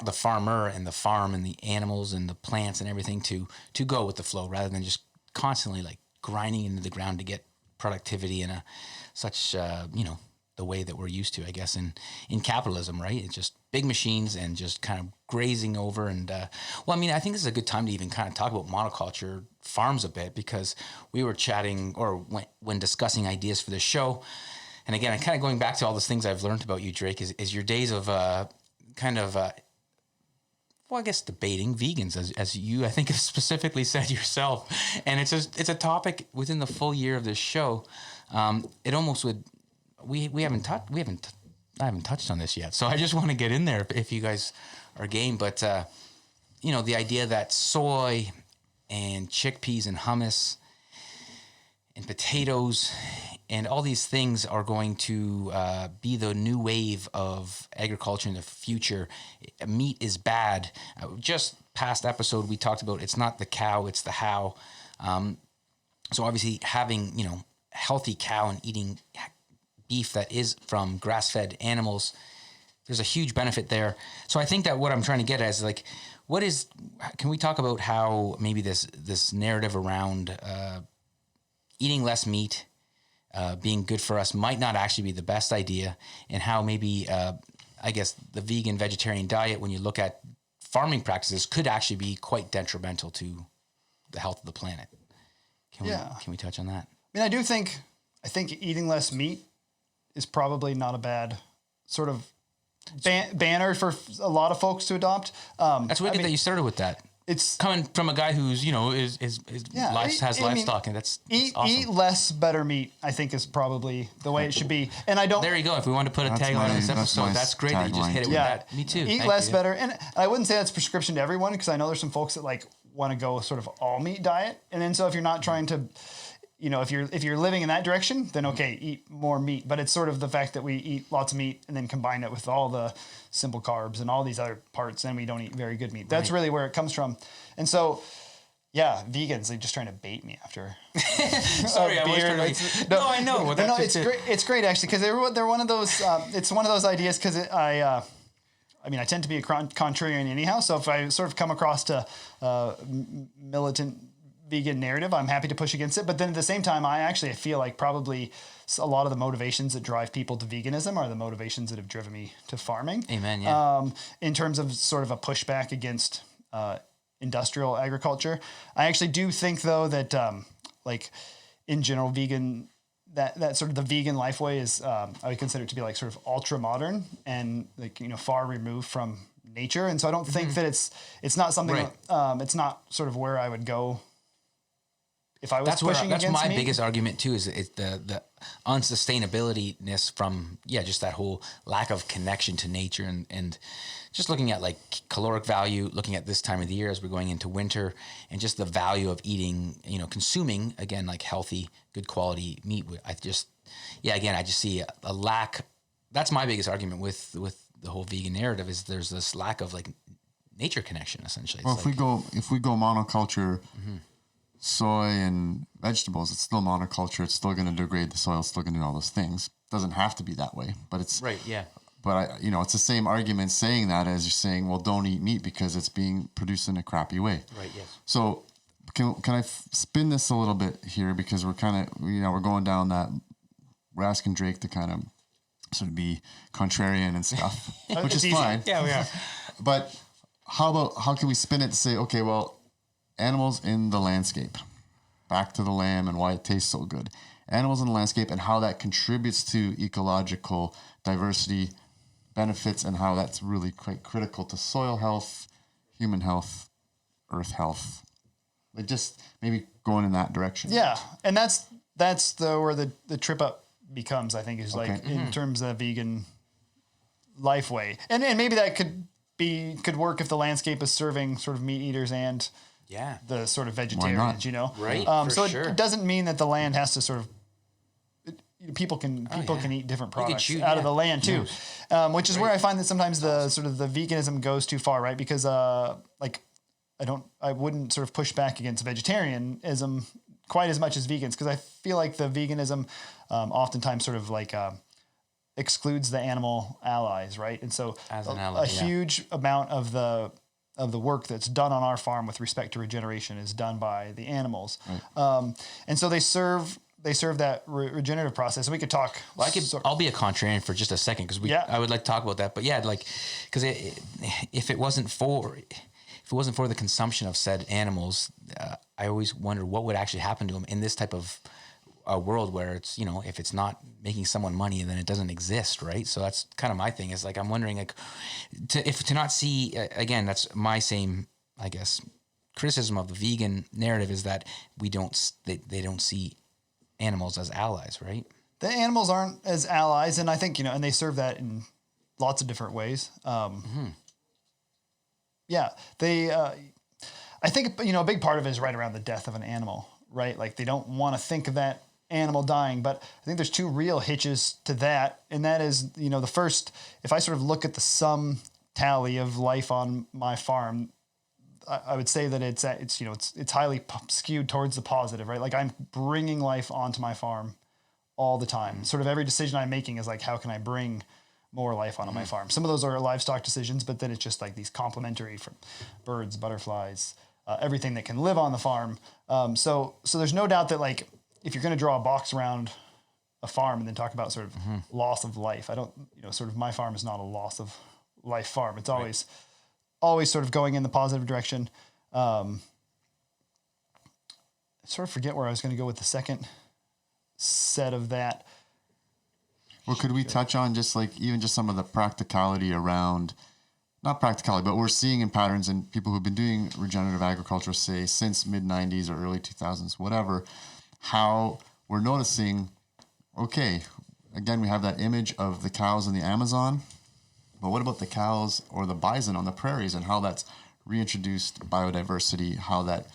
the farmer and the farm and the animals and the plants and everything to go with the flow rather than just constantly like grinding into the ground to get productivity in such the way that we're used to, I guess, in capitalism, right? It's just big machines and just kind of grazing over. And I think this is a good time to even kind of talk about monoculture farms a bit, because we were chatting or when discussing ideas for this show. And again, I'm kind of going back to all those things I've learned about you, Drake, is your days of debating vegans, as you, I think, have specifically said yourself. And it's a topic within the full year of this show. It almost would, I haven't touched on this yet. So I just want to get in there if you guys are game. But, the idea that soy and chickpeas and hummus and potatoes and all these things are going to be the new wave of agriculture in the future. Meat is bad. Just past episode, we talked about it's not the cow, it's the how. So obviously having, healthy cow and eating beef that is from grass-fed animals, there's a huge benefit there. So I think that what I'm trying to get at is like, can we talk about how maybe this narrative around eating less meat, being good for us might not actually be the best idea, and how maybe, I guess, the vegan vegetarian diet, when you look at farming practices, could actually be quite detrimental to the health of the planet. Can we touch on that? I mean, I think eating less meat is probably not a bad sort of banner for a lot of folks to adopt. That's wicked that you started with that. It's coming from a guy who's, has livestock, and that's awesome. Eat less, better meat, I think, is probably the way it should be. And I don't. There you go. If we want to put a tagline on this episode, that's great that you just hit it with that. Me too. Eat less, better. And I wouldn't say that's prescription to everyone, because I know there's some folks that like want to go sort of all meat diet. And then so if you're not trying to, if you're living in that direction, then okay, eat more meat. But it's sort of the fact that we eat lots of meat and then combine it with all the simple carbs and all these other parts, and we don't eat very good meat. That's really where it comes from. And so, yeah, vegans, they're just trying to bait me after. Sorry, I was trying to. No, I know. Well, no, it's great. It's great actually, because they're one of those. It's one of those ideas because I tend to be a contrarian anyhow. So if I sort of come across to militant vegan narrative, I'm happy to push against it. But then at the same time, I feel like probably a lot of the motivations that drive people to veganism are the motivations that have driven me to farming. Amen. Yeah. In terms of sort of a pushback against industrial agriculture, I actually do think though that like in general, vegan that sort of the vegan life way is I would consider it to be like sort of ultra modern and like far removed from nature. And so I don't think that it's not something. Right. It's not sort of where I would go if I was pushing that's against my meat, biggest argument too, is the unsustainability-ness from just that whole lack of connection to nature, and just looking at like caloric value, looking at this time of the year as we're going into winter, and just the value of eating, consuming again like healthy, good quality meat. I just see a lack. That's my biggest argument with the whole vegan narrative, is there's this lack of like nature connection essentially. Well, if we go monoculture, soy and vegetables, it's still monoculture. It's still going to degrade the soil. It's still going to do all those things. Doesn't have to be that way, but it's right. Yeah. But it's the same argument saying that as you're saying, well, don't eat meat because it's being produced in a crappy way. Right. Yes. So can I spin this a little bit here, because we're kind of we're going down that, we're asking Drake to kind of sort of be contrarian and stuff, which is fine. Yeah, we are. But how can we spin it to say, okay, well, animals in the landscape, back to the lamb and why it tastes so good. Animals in the landscape and how that contributes to ecological diversity benefits, and how that's really quite critical to soil health, human health, earth health. Like just maybe going in that direction. Yeah, and that's where the trip up becomes, I think, is like in terms of vegan life way, and maybe that could work if the landscape is serving sort of meat eaters and the sort of vegetarians, right? So it doesn't mean that the land has to sort of. People can eat different products out of the land too, which is where I find that sometimes the sort of the veganism goes too far, right? Because I wouldn't sort of push back against vegetarianism quite as much as vegans, because I feel like the veganism oftentimes sort of like excludes the animal allies, right? And so a huge amount of the work that's done on our farm with respect to regeneration is done by the animals, and so they serve that regenerative process. And we could talk. Well, I'll be a contrarian for just a second, because I would like to talk about that. But because if it wasn't for the consumption of said animals, I always wonder what would actually happen to them in this type of world where it's, if it's not making someone money, then it doesn't exist, right? So that's kind of my thing, is like, I'm wondering, like, to not see, again, that's my same, I guess, criticism of the vegan narrative, is that they don't see animals as allies, right? The animals aren't as allies, and I think, and they serve that in lots of different ways. Yeah, they, I think, a big part of it is right around the death of an animal, right? Like, they don't want to think of that animal dying, but I think there's two real hitches to that. And that is, the first, if I sort of look at the sum tally of life on my farm, I would say that it's highly skewed towards the positive, right? Like, I'm bringing life onto my farm all the time. Sort of every decision I'm making is like, how can I bring more life onto my farm? Some of those are livestock decisions, but then it's just like these complementary from birds, butterflies, everything that can live on the farm. So there's no doubt that, like, if you're going to draw a box around a farm and then talk about sort of loss of life, I don't, sort of my farm is not a loss of life farm. It's always sort of going in the positive direction. I sort of forget where I was going to go with the second set of that. Well, could we touch on just like even just some of the practicality around, not practicality, but we're seeing in patterns and people who've been doing regenerative agriculture, say since mid 90s or early 2000s, whatever, how we're noticing, okay, again, we have that image of the cows in the Amazon, but what about the cows or the bison on the prairies, and how that's reintroduced biodiversity, how that,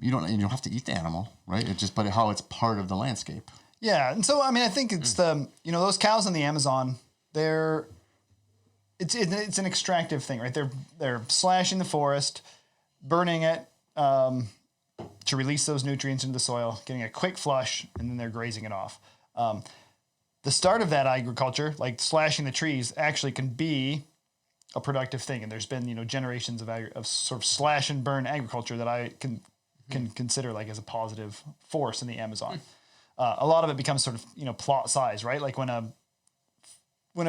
you don't have to eat the animal, right? But how it's part of the landscape. Yeah. And so, I mean, I think it's those cows in the Amazon, it's an extractive thing, right? They're slashing the forest, burning it, to release those nutrients into the soil, getting a quick flush, and then they're grazing it off. The start of that agriculture, like slashing the trees, actually can be a productive thing. And there's been, generations of sort of slash and burn agriculture that I can consider like as a positive force in the Amazon. A lot of it becomes sort of, plot size, right? Like when a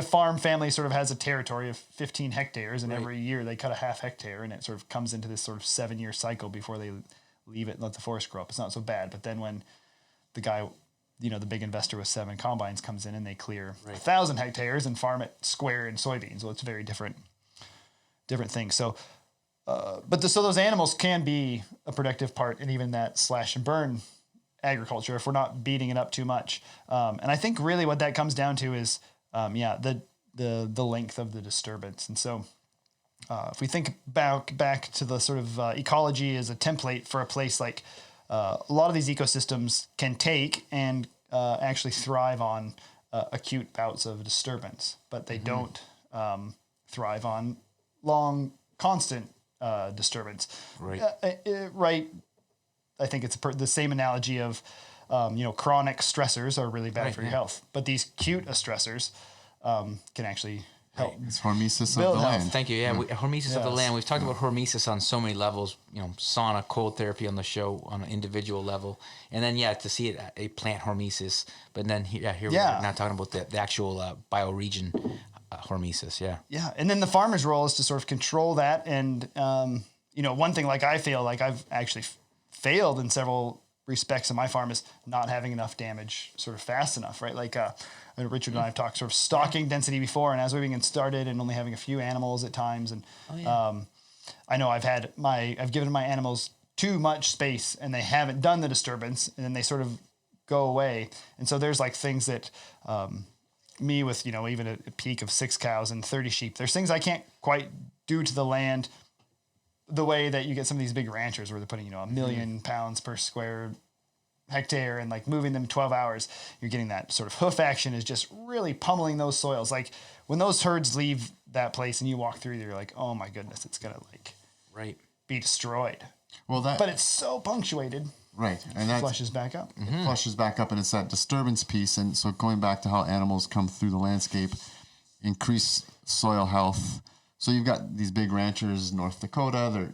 farm family sort of has a territory of 15 hectares and every year they cut a half hectare, and it sort of comes into this sort of 7-year cycle before they leave it and let the forest grow up. It's not so bad. But then when the guy, the big investor with 7 combines comes in and they clear 1,000 hectares and farm it square in soybeans. Well, it's a very different thing. So, so those animals can be a productive part in even that slash and burn agriculture if we're not beating it up too much. And I think really what that comes down to is, the length of the disturbance. And so if we think back to the sort of ecology as a template for a place like a lot of these ecosystems can take and actually thrive on acute bouts of disturbance, but they don't thrive on long, constant disturbance. Right. Right. I think it's the same analogy of, chronic stressors are really bad for your health, but these acute stressors can actually help. It's hormesis of Build the health. land. Thank you. Yeah, hormesis of the Yes. land. We've talked about hormesis on so many levels. Sauna, cold therapy on the show on an individual level, and then to see it a plant hormesis. But then here we're now talking about the actual bioregion hormesis. Yeah. Yeah, and then the farmer's role is to sort of control that. And one thing like I feel like I've actually failed in several respects in my farm is not having enough damage sort of fast enough, right? Like Richard and I have talked sort of stocking density before, and as we get started and only having a few animals at times, and I know I've given my animals too much space and they haven't done the disturbance, and then they sort of go away. And so there's like things that me with even a peak of 6 cows and 30 sheep, there's things I can't quite do to the land the way that you get some of these big ranchers where they're putting, 1 million pounds per square hectare and like moving them 12 hours. You're getting that sort of hoof action is just really pummeling those soils. Like when those herds leave that place and you walk through, you're like, oh my goodness, it's going to be destroyed. Well, but it's so punctuated. Right. And that flushes back up. It flushes back up, and it's that disturbance piece. And so going back to how animals come through the landscape, increase soil health. So you've got these big ranchers, North Dakota,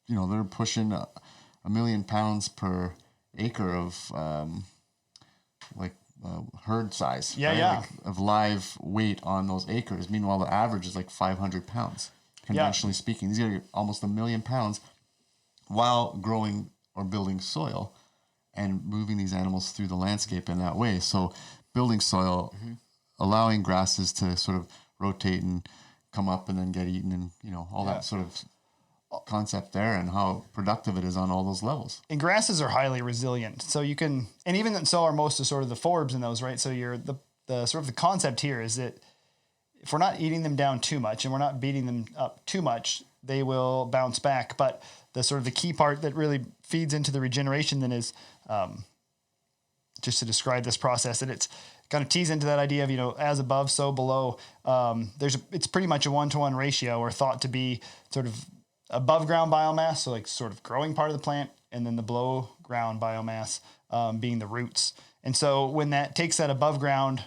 they're pushing 1 million pounds per acre of herd size. Yeah, right? yeah. Like, of live weight on those acres. Meanwhile, the average is like 500 pounds, conventionally speaking. These are almost 1 million pounds while growing or building soil and moving these animals through the landscape in that way. So building soil, allowing grasses to sort of rotate and come up and then get eaten, and all that sort of concept there, and how productive it is on all those levels. And grasses are highly resilient. So you can, and even so are most of sort of the forbs in those, right? So you're the sort of the concept here is that if we're not eating them down too much and we're not beating them up too much, they will bounce back. But the sort of the key part that really feeds into the regeneration then is just to describe this process, and it's kind of tease into that idea of, as above, so below. It's pretty much a 1-to-1 ratio, or thought to be sort of above ground biomass, so like sort of growing part of the plant, and then the below ground biomass being the roots. And so when that takes that above ground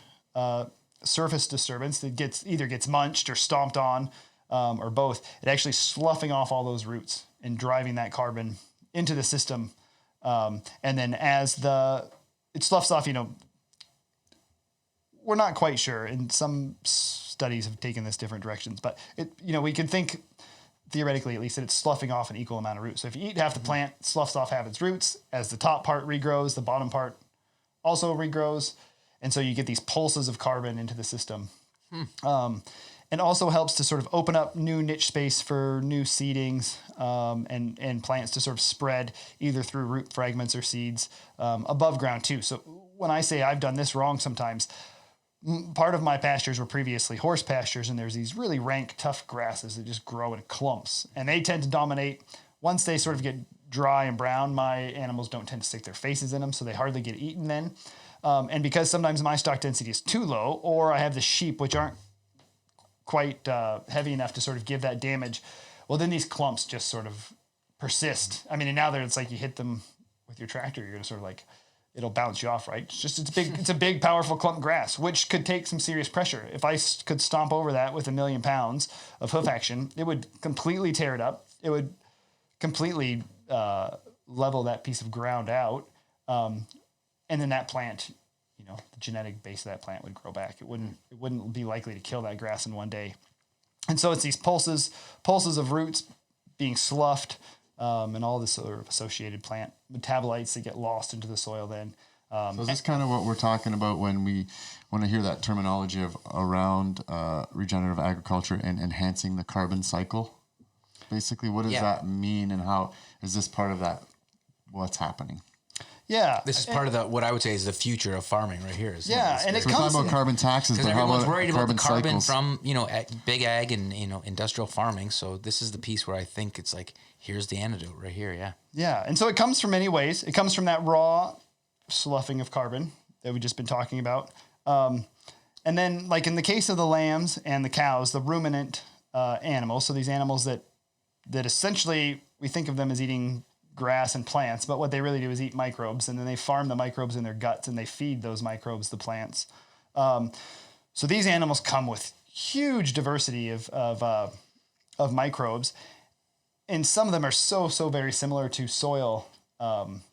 surface disturbance that either gets munched or stomped on, or both, it actually sloughing off all those roots and driving that carbon into the system. And then as it sloughs off, we're not quite sure, and some studies have taken this different directions, but we can think theoretically at least that it's sloughing off an equal amount of roots. So if you eat half the plant, it sloughs off half its roots. As the top part regrows, the bottom part also regrows. And so you get these pulses of carbon into the system. And also helps to sort of open up new niche space for new seedings and plants to sort of spread either through root fragments or seeds above ground too. So when I say I've done this wrong sometimes, part of my pastures were previously horse pastures, and there's these really rank, tough grasses that just grow in clumps, and they tend to dominate. Once they sort of get dry and brown, my animals don't tend to stick their faces in them, so they hardly get eaten then. And because sometimes my stock density is too low, or I have the sheep which aren't quite heavy enough to sort of give that damage, well, then these clumps just sort of persist. I mean, and now it's like you hit them with your tractor, you're going to sort of like, it'll bounce you off, right? It's a big, powerful clump grass, which could take some serious pressure. If I could stomp over that with 1 million pounds of hoof action, it would completely tear it up. It would completely level that piece of ground out. And then that plant, the genetic base of that plant would grow back. It wouldn't be likely to kill that grass in one day. And so it's these pulses of roots being sloughed, and all this sort of associated plant metabolites that get lost into the soil then. So is this kind of what we're talking about when I hear that terminology of around regenerative agriculture and enhancing the carbon cycle? Basically, what does that mean, and how is this part of that, what's happening? Yeah. This is part of what I would say is the future of farming right here. Yeah, and it We're comes talking about carbon taxes, because but how everyone's about worried about the carbon cycles? from big ag and industrial farming. So this is the piece where I think it's like, here's the antidote right here. Yeah. Yeah, and so it comes from many ways. It comes from that raw sloughing of carbon that we've just been talking about. And then, like in the case of the lambs and the cows, the ruminant animals, so these animals that essentially we think of them as eating grass and plants, but what they really do is eat microbes, and then they farm the microbes in their guts and they feed those microbes the plants. So these animals come with huge diversity of microbes, and some of them are so very similar to soil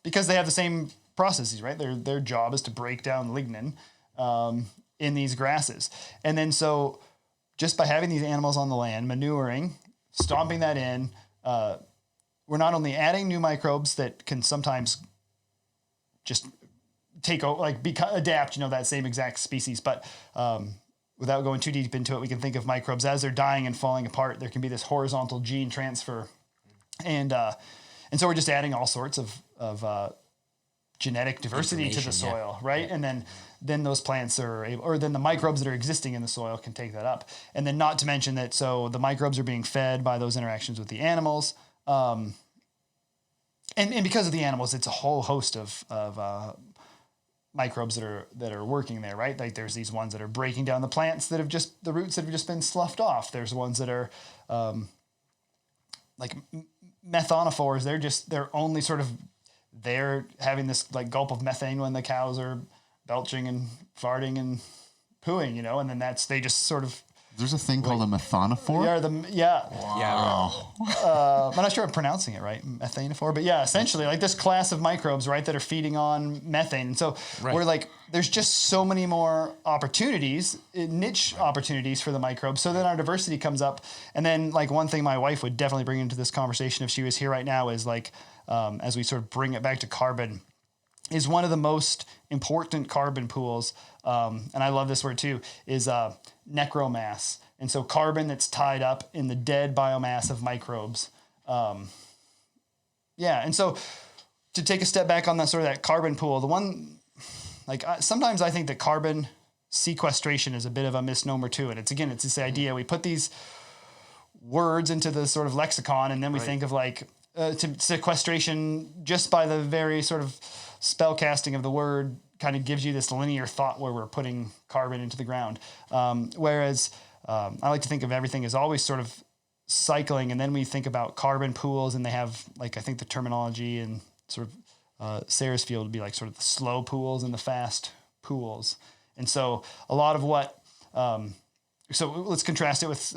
because they have the same processes, right? Their job is to break down lignin in these grasses, and then so just by having these animals on the land, manuring, stomping that in, we're not only adding new microbes that can sometimes just take over, like adapt, that same exact species, but without going too deep into it, we can think of microbes as they're dying and falling apart. There can be this horizontal gene transfer, and so we're just adding all sorts of genetic diversity to the soil, right? And then those plants are able, or then the microbes that are existing in the soil can take that up. And then not to mention that, so the microbes are being fed by those interactions with the animals. And because of the animals, it's a whole host of microbes that are working there, right? Like there's these ones that are breaking down the plants the roots that have just been sloughed off. There's ones that are like methanophores. They're only sort of there having this like gulp of methane when the cows are belching and farting and pooing, and then they just sort of. There's a thing called a methanophore? Wow. I'm not sure I'm pronouncing it right, methanophore, but yeah, essentially like this class of microbes, right, that are feeding on methane. And so we're like, there's just so many more opportunities, niche opportunities for the microbes. So then our diversity comes up. And then like one thing my wife would definitely bring into this conversation if she was here right now is like, as we sort of bring it back to carbon, is one of the most important carbon pools, and I love this word too, is necromass. And so carbon that's tied up in the dead biomass of microbes. And so to take a step back on that sort of that carbon pool, the one, like sometimes I think that carbon sequestration is a bit of a misnomer too. And it's this idea, we put these words into the sort of lexicon, and then we think of like sequestration just by the very sort of spell casting of the word kind of gives you this linear thought where we're putting carbon into the ground. Whereas I like to think of everything as always sort of cycling, and then we think about carbon pools, and they have like, I think the terminology and sort of Sarah's field would be like sort of the slow pools and the fast pools. And so a lot of what, so let's contrast it with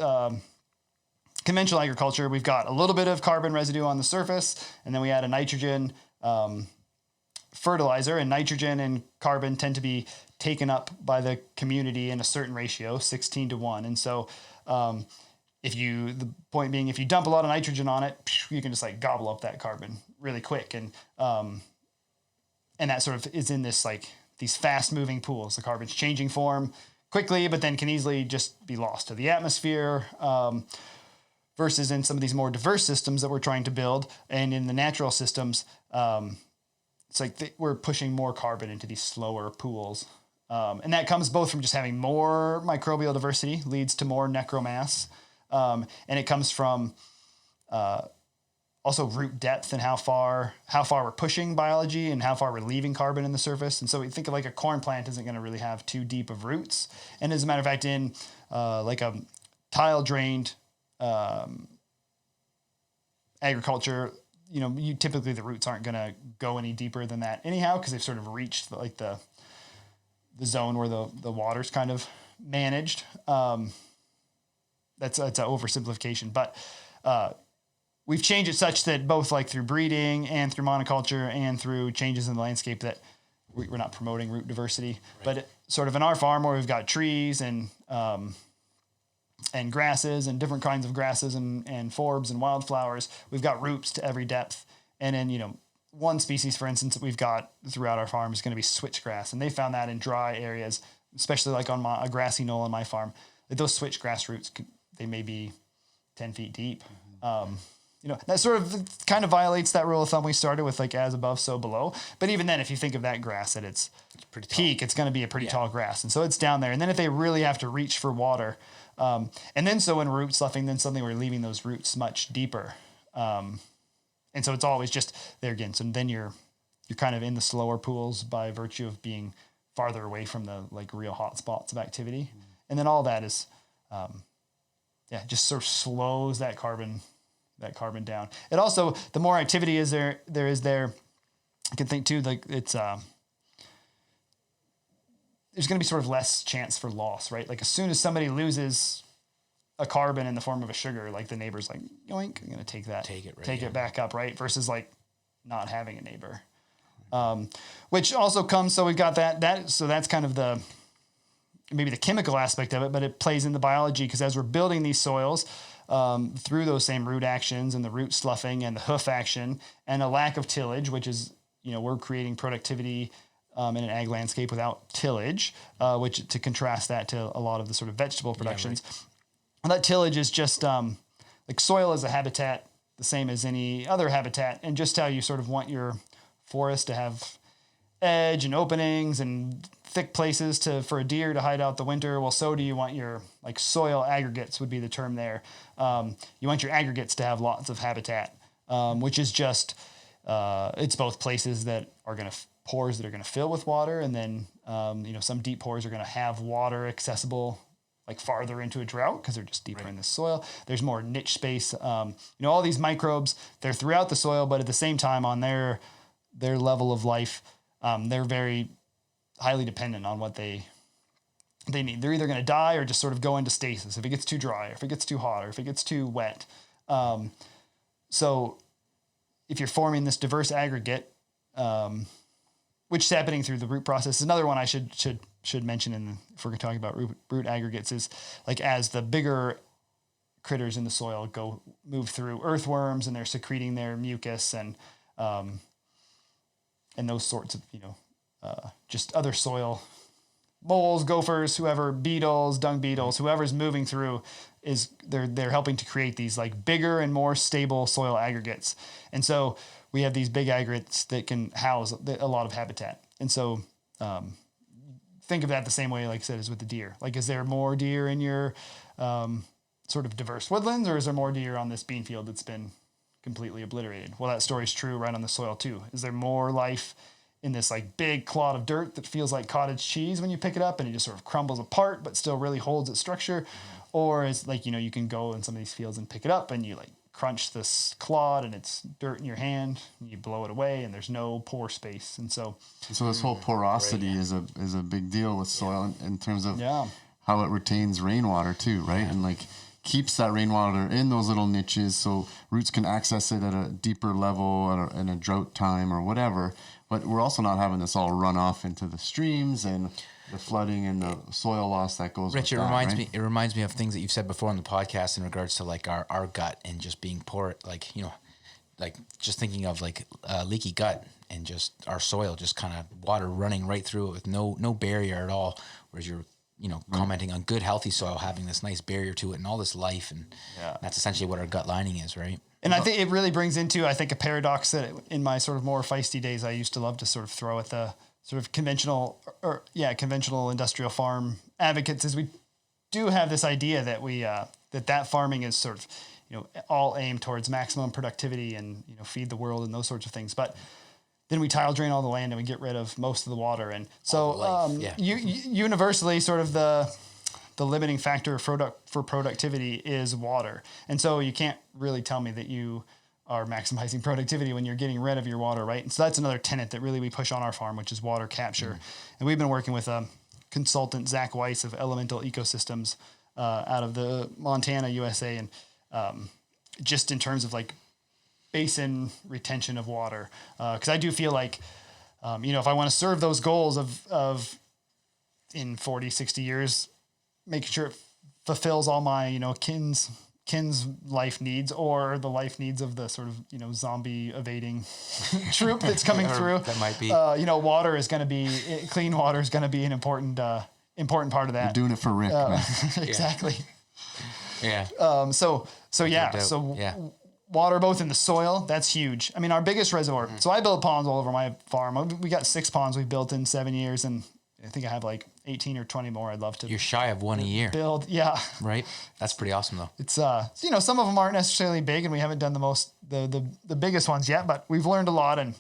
conventional agriculture. We've got a little bit of carbon residue on the surface, and then we add a nitrogen fertilizer, and nitrogen and carbon tend to be taken up by the community in a certain ratio, 16-1. And so if you dump a lot of nitrogen on it, you can just like gobble up that carbon really quick. And that sort of is in this like these fast moving pools. The carbon's changing form quickly, but then can easily just be lost to the atmosphere. Versus in some of these more diverse systems that we're trying to build, and in the natural systems, it's like we're pushing more carbon into these slower pools. And that comes both from just having more microbial diversity leads to more necromass. And it comes from also root depth and how far we're pushing biology and how far we're leaving carbon in the surface. And so we think of like a corn plant isn't going to really have too deep of roots. And as a matter of fact, in like a tile drained agriculture, you typically the roots aren't going to go any deeper than that anyhow, because they've sort of reached like the zone where the water's kind of managed. That's an oversimplification, but we've changed it such that both like through breeding and through monoculture and through changes in the landscape that we're not promoting root diversity, but sort of in our farm where we've got trees and grasses and different kinds of grasses and forbs and wildflowers, we've got roots to every depth. And then, one species, for instance, that we've got throughout our farm is going to be switchgrass. And they found that in dry areas, especially like on a grassy knoll on my farm, that those switchgrass roots, they may be 10 feet deep. that sort of kind of violates that rule of thumb we started with, like as above, so below. But even then, if you think of that grass at its pretty tall. peak, it's going to be a pretty tall grass. And so it's down there. And then if they really have to reach for water, and then so when root sloughing, then suddenly we're leaving those roots much deeper. And so it's always just there again. So then you're kind of in the slower pools by virtue of being farther away from the like real hot spots of activity. And then all that is, just sort of slows that carbon down. It also, the more activity is there, I can think too, like it's, there's going to be sort of less chance for loss, right? Like as soon as somebody loses a carbon in the form of a sugar, like the neighbor's like, yoink, I'm going to take that, take it back up, right? Versus like not having a neighbor. Which also comes, so we've got so that's kind of maybe the chemical aspect of it, but it plays in the biology, because as we're building these soils, through those same root actions and the root sloughing and the hoof action and a lack of tillage, which is, we're creating productivity in an ag landscape without tillage, which to contrast that to a lot of the sort of vegetable productions. Yeah, right. And that tillage is just like soil is a habitat, the same as any other habitat, and just how you sort of want your forest to have edge and openings and thick places for a deer to hide out the winter. Well, so do you want your like soil aggregates would be the term there. You want your aggregates to have lots of habitat, which is just, it's both places that are going to pores that are going to fill with water. And then, some deep pores are going to have water accessible like farther into a drought because they're just deeper in the soil. There's more niche space. All these microbes, they're throughout the soil, but at the same time on their level of life, they're very highly dependent on what they need. They're either going to die or just sort of go into stasis if it gets too dry, or if it gets too hot, or if it gets too wet. So if you're forming this diverse aggregate, which is happening through the root process, another one I should mention if we're talking about root aggregates is like as the bigger critters in the soil move through earthworms and they're secreting their mucus and those sorts of, just other soil, moles, gophers, whoever, beetles, dung beetles, whoever's moving through they're helping to create these like bigger and more stable soil aggregates. And so we have these big aggregates that can house a lot of habitat. And so, think of that the same way, like I said, as with the deer. Like, is there more deer in your, sort of diverse woodlands, or is there more deer on this bean field that's been completely obliterated? Well, that story's true right on the soil too. Is there more life in this like big clod of dirt that feels like cottage cheese when you pick it up and it just sort of crumbles apart, but still really holds its structure? Or is like, you can go in some of these fields and pick it up and you like crunch this clod and it's dirt in your hand and you blow it away and there's no pore space. And so this whole porosity is a big deal with soil in terms of how it retains rainwater too, right? And like keeps that rainwater in those little niches so roots can access it at a deeper level in a drought time or whatever. But we're also not having this all run off into the streams and the flooding and the soil loss that goes Rich, with it reminds me of things that you've said before on the podcast in regards to like our gut and just being poor, like, like just thinking of like leaky gut and just our soil, just kind of water running right through it with no barrier at all. Whereas you're, commenting on good, healthy soil, having this nice barrier to it and all this life. And that's essentially what our gut lining is, right? And I think it really brings into, a paradox that in my sort of more feisty days, I used to love to sort of throw at the sort of conventional industrial farm advocates, is we do have this idea that we, that farming is sort of, all aimed towards maximum productivity and, feed the world and those sorts of things. But then we tile drain all the land and we get rid of most of the water. And so universally sort of the limiting factor for productivity is water. And so you can't really tell me that you are maximizing productivity when you're getting rid of your water, right? And so that's another tenet that really we push on our farm, which is water capture. And we've been working with consultant, Zach Weiss of Elemental Ecosystems out of the Montana, USA. And just in terms of like basin retention of water. Because I do feel like, if I want to serve those goals of in 40, 60 years, making sure it fulfills all my, kin's life needs or the life needs of the sort of, zombie evading troop that's coming through. That might be, water is going to be, clean water is going to be an important part of that. You're doing it for Rick. Exactly. Yeah. water both in the soil. That's huge. I mean, our biggest reservoir. So I build ponds all over my farm. We got 6 ponds we've built in 7 years, and I think I have like 18 or 20 more I'd love to. You're shy of one a year. Build. Yeah. Right? That's pretty awesome, though. It's, some of them aren't necessarily big, and we haven't done the biggest ones yet, but we've learned a lot. And,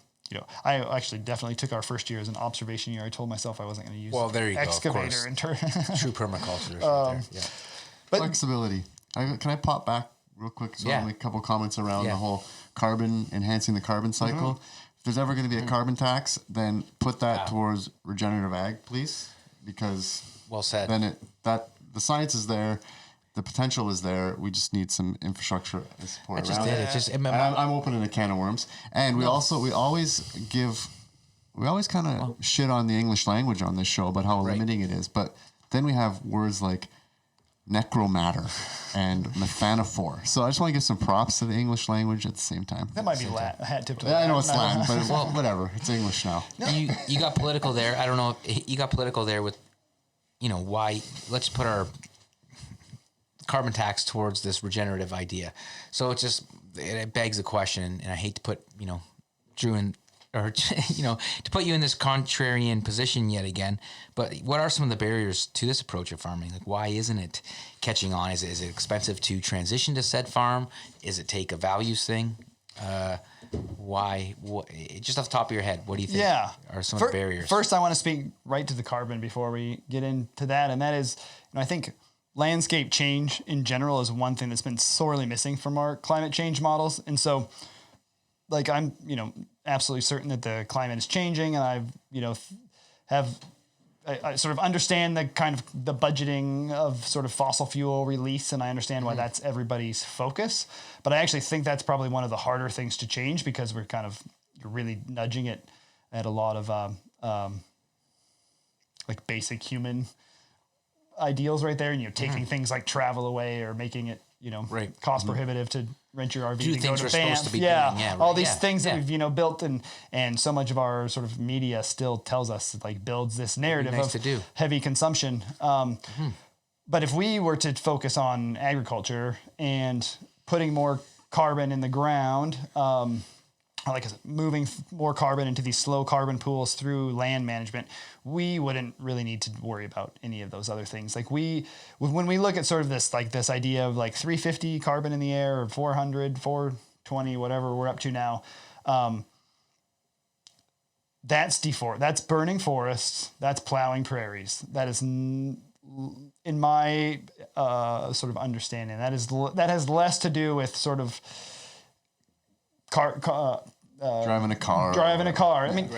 I actually definitely took our first year as an observation year. I told myself I wasn't going to use there you excavator go, and true permaculture right there. Yeah. But flexibility. Can I pop back real quick? So I'll make a couple comments around the whole enhancing the carbon cycle. If there's ever going to be a carbon tax, then put that towards regenerative ag, please, because well said. Then the science is there, the potential is there. We just need some infrastructure and support around it. I'm opening a can of worms, and we always kind of shit on the English language on this show about how limiting it is, but then we have words like necromatter and methanophore. So I just want to give some props to the English language at the same time. That might be Latin. I had tipped. I know it's Latin, but whatever. It's English now. You got political there. I don't know if you got political there with, why. Let's put our carbon tax towards this regenerative idea. So it begs the question, and I hate to put Drew in. Or, to put you in this contrarian position yet again, but what are some of the barriers to this approach of farming? Like, why isn't it catching on? Is it expensive to transition to said farm? Is it take a values thing? Why? Just off the top of your head, what do you think are some of the barriers? First, I want to speak right to the carbon before we get into that, and that is, I think landscape change in general is one thing that's been sorely missing from our climate change models, and so, like, I'm, absolutely certain that the climate is changing, and I sort of understand the kind of the budgeting of sort of fossil fuel release, and I understand why that's everybody's focus. But I actually think that's probably one of the harder things to change, because we're kind of really nudging it at a lot of like basic human ideals right there, and taking things like travel away, or making it cost prohibitive to rent your RV and go to Banff. All these things that we've built, and so much of our sort of media still tells us, like, builds this narrative of heavy consumption. But if we were to focus on agriculture and putting more carbon in the ground, like I said, moving more carbon into these slow carbon pools through land management, we wouldn't really need to worry about any of those other things. Like, when we look at sort of this idea of like 350 carbon in the air, or 400, 420, whatever we're up to now, that's burning forests, that's plowing prairies. That is, in my sort of understanding, that has less to do with sort of driving a car. I mean,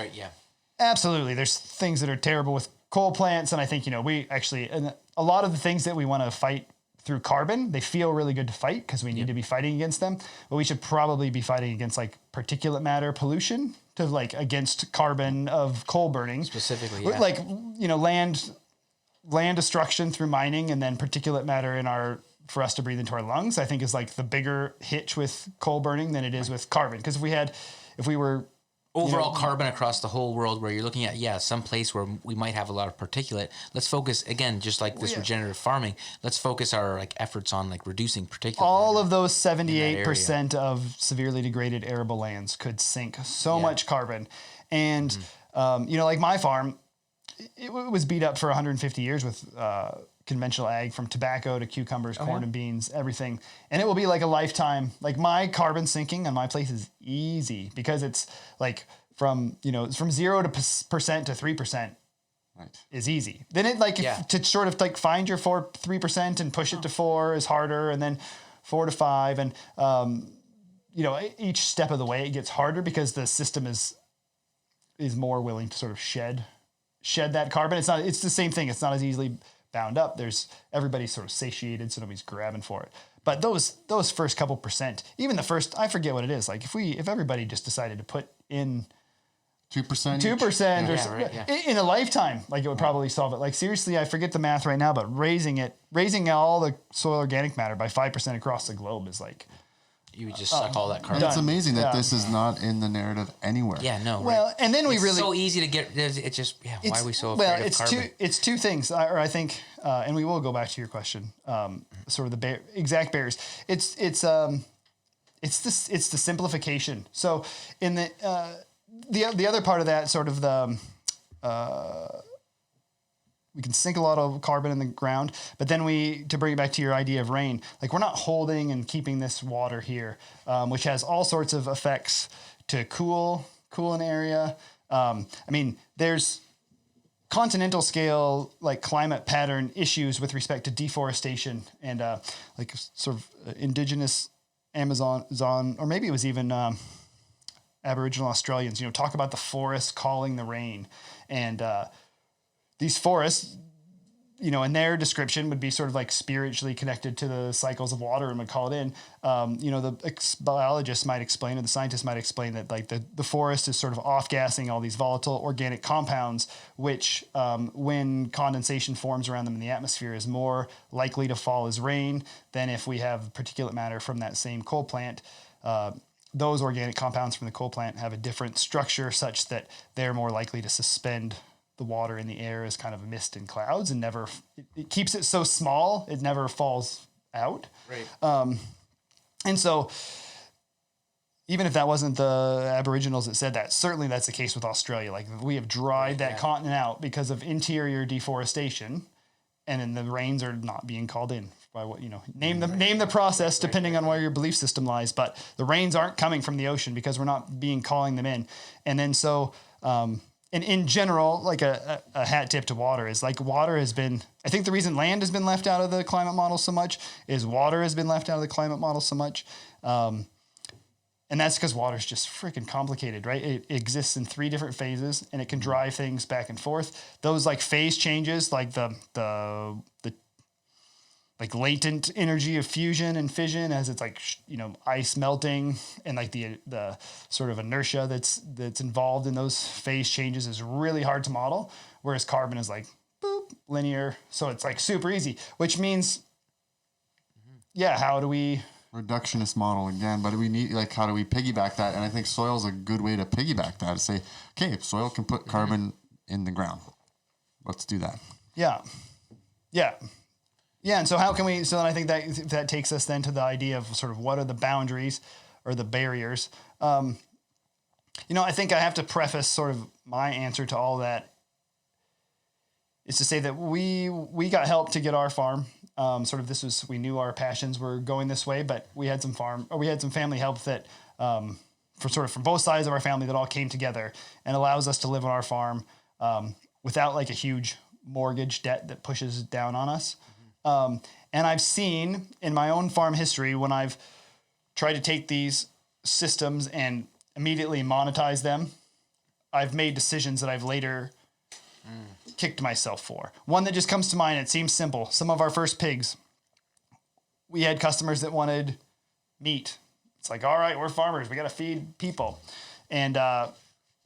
absolutely. There's things that are terrible with coal plants, and I think we actually, and a lot of the things that we want to fight through carbon, they feel really good to fight because we need to be fighting against them. But we should probably be fighting against like particulate matter pollution, to like against carbon of coal burning specifically. Like land destruction through mining, and then particulate matter for us to breathe into our lungs, I think is like the bigger hitch with coal burning than it is with carbon. Because if we were overall carbon across the whole world, where you're looking at, some place where we might have a lot of particulate, let's focus again, just like this regenerative farming, let's focus our efforts on like reducing particulate. All of those 78% of severely degraded arable lands could sink so much carbon. And, like my farm, it was beat up for 150 years with conventional ag, from tobacco to cucumbers, corn and beans, everything. And it will be like a lifetime. Like, my carbon sinking on my place is easy, because it's like from 0% to 3% is easy. Then it to sort of like find your 3% and push it to 4 is harder, and then 4 to 5. And, each step of the way it gets harder, because the system is more willing to sort of shed that carbon. It's the same thing. It's not as easily bound up. Everybody's sort of satiated, so nobody's grabbing for it. But those first couple percent, even the first, I forget what it is. Like, if everybody just decided to put in 2% in a lifetime, like, it would probably solve it. Like, seriously, I forget the math right now, but raising all the soil organic matter by 5% across the globe is like, you would just suck all that carbon. It's amazing that this is not in the narrative anywhere. Yeah, no. Well, and then it's so easy to get. It's just why are we so afraid of carbon? It's two things, or I think, and we will go back to your question. Sort of the exact barriers. It's it's the simplification. So in the other part of that sort of we can sink a lot of carbon in the ground, but then to bring it back to your idea of rain, like we're not holding and keeping this water here, which has all sorts of effects to cool an area. I mean, there's continental scale, like climate pattern issues with respect to deforestation and like sort of indigenous Amazon, or maybe it was even Aboriginal Australians, talk about the forest calling the rain. And these forests, in their description would be sort of like spiritually connected to the cycles of water and would call it in. The biologists might explain, or the scientists might explain that like the forest is sort of off-gassing all these volatile organic compounds, which when condensation forms around them in the atmosphere is more likely to fall as rain than if we have particulate matter from that same coal plant. Those organic compounds from the coal plant have a different structure such that they're more likely to suspend the water in the air as kind of mist and clouds, and it keeps it so small it never falls out. Right. And so even if that wasn't the Aboriginals that said that, certainly that's the case with Australia. Like we have dried that continent out because of interior deforestation, and then the rains are not being called in by what, name the process depending on where your belief system lies, but the rains aren't coming from the ocean because we're not calling them in. And then so, and in general, like a hat tip to water is like water has been, I think the reason land has been left out of the climate model so much is water has been left out of the climate model so much. And that's because water is just freaking complicated, right? It exists in 3 different phases and it can drive things back and forth. Those like phase changes, like the like latent energy of fusion and fission as it's like, ice melting, and like the sort of inertia that's involved in those phase changes is really hard to model. Whereas carbon is like, boop, linear. So it's like super easy, which means, how do we... Reductionist model again, but we need, like, how do we piggyback that? And I think soil is a good way to piggyback that, to say, okay, if soil can put carbon in the ground, let's do that. Yeah. And so how can we, so then I think that takes us then to the idea of sort of what are the boundaries or the barriers. I think I have to preface sort of my answer to all that is to say that we got help to get our farm. We knew our passions were going this way, but we had some family help that, from both sides of our family that all came together and allows us to live on our farm, without like a huge mortgage debt that pushes down on us. And I've seen in my own farm history when I've tried to take these systems and immediately monetize them, I've made decisions that I've later kicked myself for. One that just comes to mind, it seems simple. Some of our first pigs, we had customers that wanted meat. It's like, all right, we're farmers. We got to feed people. And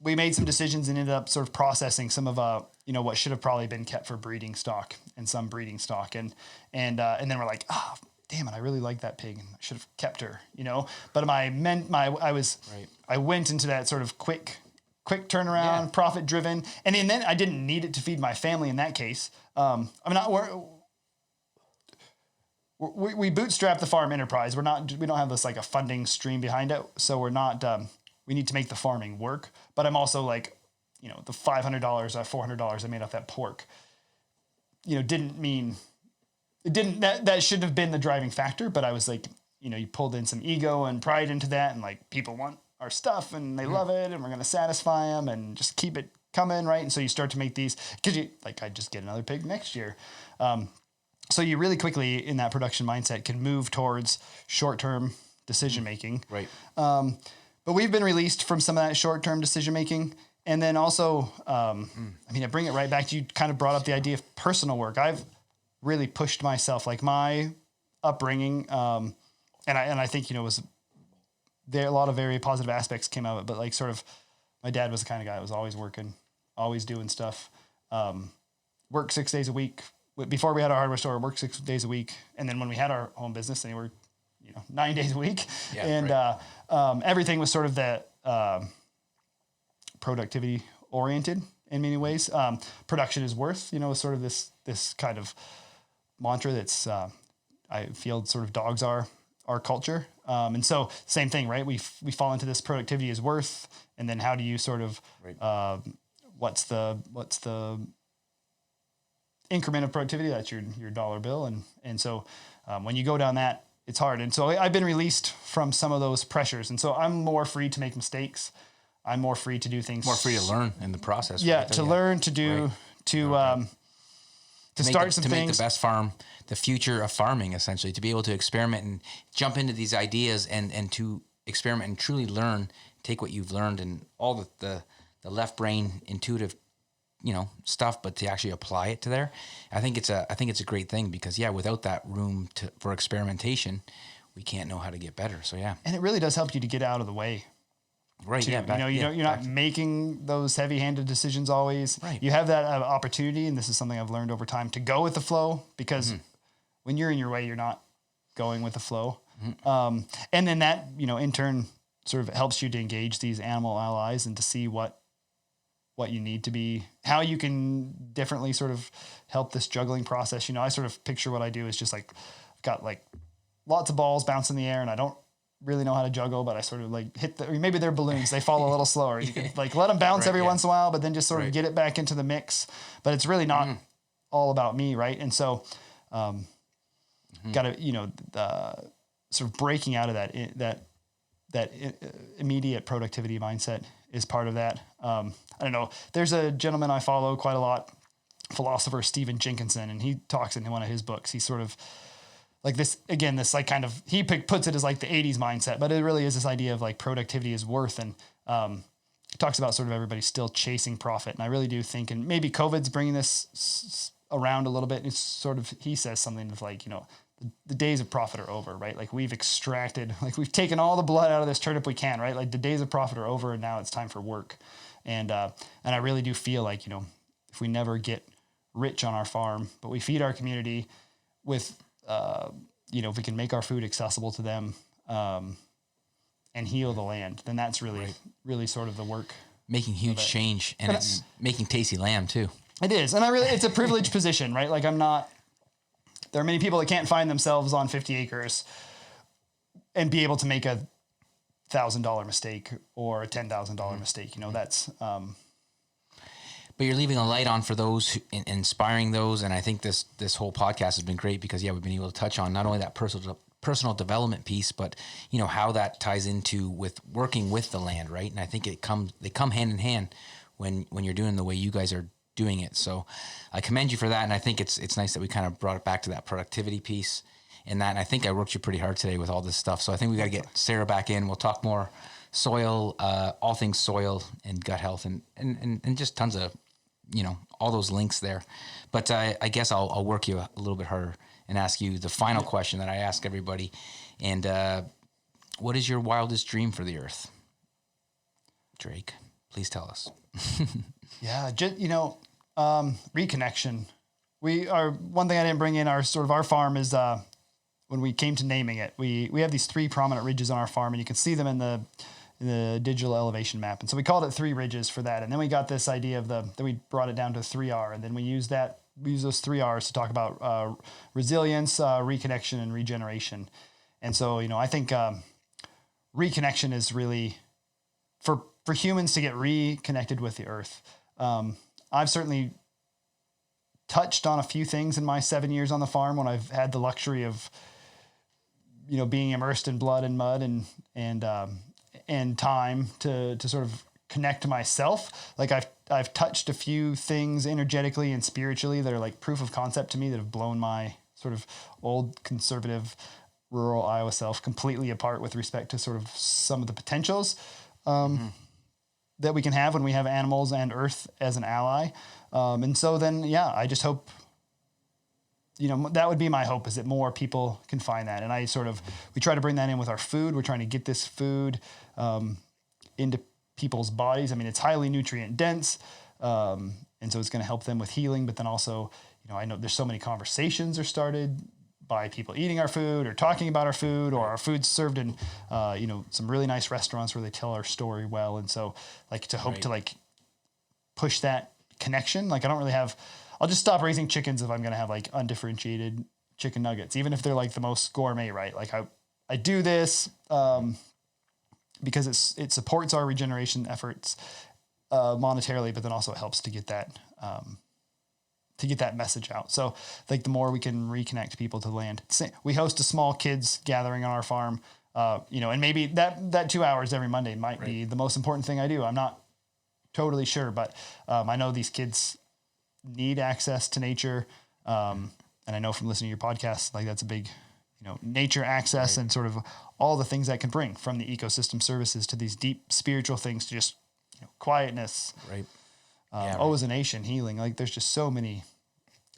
we made some decisions and ended up sort of processing some of what should have probably been kept for breeding stock and some breeding stock. And then we're like, damn it, I really like that pig and I should have kept her, But I went into that sort of quick turnaround, profit driven. And then I didn't need it to feed my family in that case. We bootstrap the farm enterprise. We don't have this like a funding stream behind it. So we're not, we need to make the farming work, but I'm also like, the $500 or $400 I made off that pork, didn't mean it didn't, that shouldn't have been the driving factor, but I was like, you pulled in some ego and pride into that. And like, people want our stuff and they love it and we're going to satisfy them and just keep it coming. Right. And so you start to make these, cause I just get another pig next year. So you really quickly in that production mindset can move towards short-term decision-making. Right. But we've been released from some of that short-term decision-making. And then also, I bring it right back to, you kind of brought up the idea of personal work. I've really pushed myself, like my upbringing. And I think, was there a lot of very positive aspects came out of it, but like sort of my dad was the kind of guy that was always working, always doing stuff, work 6 days a week. Before we had our hardware store, worked 6 days a week. And then when we had our home business, they were, 9 days a week. Yeah, and right. Everything was sort of that productivity oriented in many ways. Production is worth, sort of this kind of mantra that's I feel sort of dogs are our culture. And so same thing, right? We fall into this productivity is worth, and then how do you sort of, what's the increment of productivity? That's your dollar bill. And so when you go down that, it's hard. And so I've been released from some of those pressures. And so I'm more free to make mistakes. I'm more free to do things. More free to learn in the process. Yeah. Right? To learn, to do, Right. To start some to things. make the best farm, the future of farming, essentially, to be able to experiment and jump into these ideas and to experiment and truly learn, take what you've learned and all the left brain intuitive, stuff, but to actually apply it to there. I think it's a great thing because without that room for experimentation, we can't know how to get better. So yeah. And it really does help you to get out of the way. Right. Too. Yeah. You're not making those heavy-handed decisions always. Right. You have that opportunity, and this is something I've learned over time, to go with the flow, because when you're in your way, you're not going with the flow. And then that, in turn sort of helps you to engage these animal allies and to see what you need to be, how you can differently sort of help this juggling process. I sort of picture what I do is just like, I've got like lots of balls bounce in the air and I don't really know how to juggle, but I sort of like or maybe they're balloons. They fall a little slower. You can like let them bounce every once in a while, but then just sort of get it back into the mix. But it's really not all about me. Right. And so, gotta, sort of breaking out of that immediate productivity mindset is part of that. I don't know. There's a gentleman I follow quite a lot, philosopher Stephen Jenkinson, and he talks in one of his books. He's sort of like this, again, this like kind of, he puts it as like the 80s mindset, but it really is this idea of like productivity is worth. And he talks about sort of everybody still chasing profit. And I really do think, and maybe COVID's bringing this around a little bit. It's sort of, he says something of like, the days of profit are over, right? Like we've we've taken all the blood out of this turnip we can, right? Like the days of profit are over and now it's time for work. And I really do feel like, if we never get rich on our farm, but we feed our community with, if we can make our food accessible to them, and heal the land, then that's really, really sort of the work. Making huge change, and it's making tasty lamb too. It is. And it's a privileged position, right? Like there are many people that can't find themselves on 50 acres and be able to make a $1,000 mistake or a $10,000 mistake. That's, but you're leaving a light on for those, inspiring those. And I think this whole podcast has been great because we've been able to touch on not only that personal development piece, but how that ties into with working with the land. Right. And I think they come hand in hand when you're doing the way you guys are doing it. So I commend you for that. And I think it's nice that we kind of brought it back to that productivity piece and that. And I think I worked you pretty hard today with all this stuff. So I think we got to get Sarah back in. We'll talk more soil, all things soil and gut health and just tons of, all those links there. But I guess I'll work you a little bit harder and ask you the final question that I ask everybody. And what is your wildest dream for the earth? Drake, please tell us. Yeah, reconnection. One thing I didn't bring in our farm is when we came to naming it, we have these 3 prominent ridges on our farm, and you can see them in the digital elevation map. And so we called it 3 ridges for that. And then we got this idea of then we brought it down to 3R, and then we use those 3 R's to talk about resilience, reconnection, and regeneration. And so, I think reconnection is really for humans to get reconnected with the earth. I've certainly touched on a few things in my 7 years on the farm when I've had the luxury of, being immersed in blood and mud and time to sort of connect to myself. Like I've touched a few things energetically and spiritually that are like proof of concept to me that have blown my sort of old conservative rural Iowa self completely apart with respect to sort of some of the potentials that we can have when we have animals and earth as an ally. And so then, I just hope, that would be my hope, is that more people can find that. And we try to bring that in with our food. We're trying to get this food into people's bodies. I mean, it's highly nutrient dense. And so it's going to help them with healing. But then also, I know there's so many conversations are started by people eating our food or talking about our food, or our food's served in, some really nice restaurants where they tell our story well. And so to push that connection. Like I don't really I'll just stop raising chickens if I'm going to have like undifferentiated chicken nuggets, even if they're like the most gourmet, right? Like I do this because it supports our regeneration efforts monetarily, but then also it helps to get that message out. So like the more we can reconnect people to the land. We host a small kids gathering on our farm, and maybe that 2 hours every Monday might be the most important thing I do. I'm not totally sure, but I know these kids need access to nature. And I know from listening to your podcast, like that's a big, nature access and sort of all the things that can bring, from the ecosystem services to these deep spiritual things to just quietness, ozonation, healing. Like there's just so many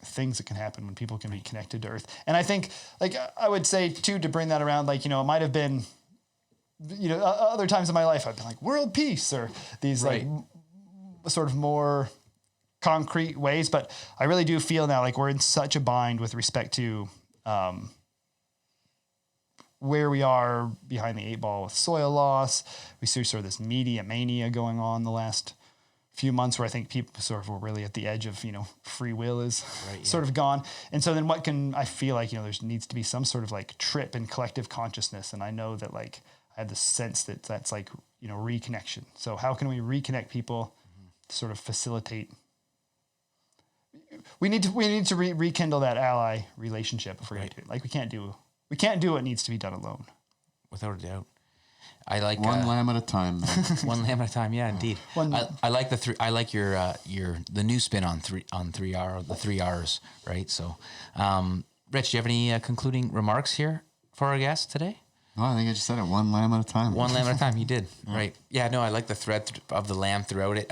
things that can happen when people can be connected to earth. And I think like I would say too, to bring that around, like, it might've been, other times in my life, I've been like world peace or these like sort of more concrete ways. But I really do feel now like we're in such a bind with respect to, where we are behind the 8 ball with soil loss. We see sort of this media mania going on the last few months, where I think people sort of were really at the edge of, free will is sort of gone. And so then I feel like, there needs to be some sort of like trip in collective consciousness. And I know that like, I have the sense that that's like, reconnection. So how can we reconnect people to sort of facilitate? We need to rekindle that ally relationship if we're going to do it. Like we can't do what needs to be done alone. Without a doubt. I like one lamb at a time. Man. One lamb at a time. Yeah, indeed. I like the new spin on 3R, the 3 R's, right? So, Rich, do you have any concluding remarks here for our guest today? No, I think I just said it. One lamb at a time. One lamb at a time. You did. Right. Yeah, no, I like the thread of the lamb throughout it.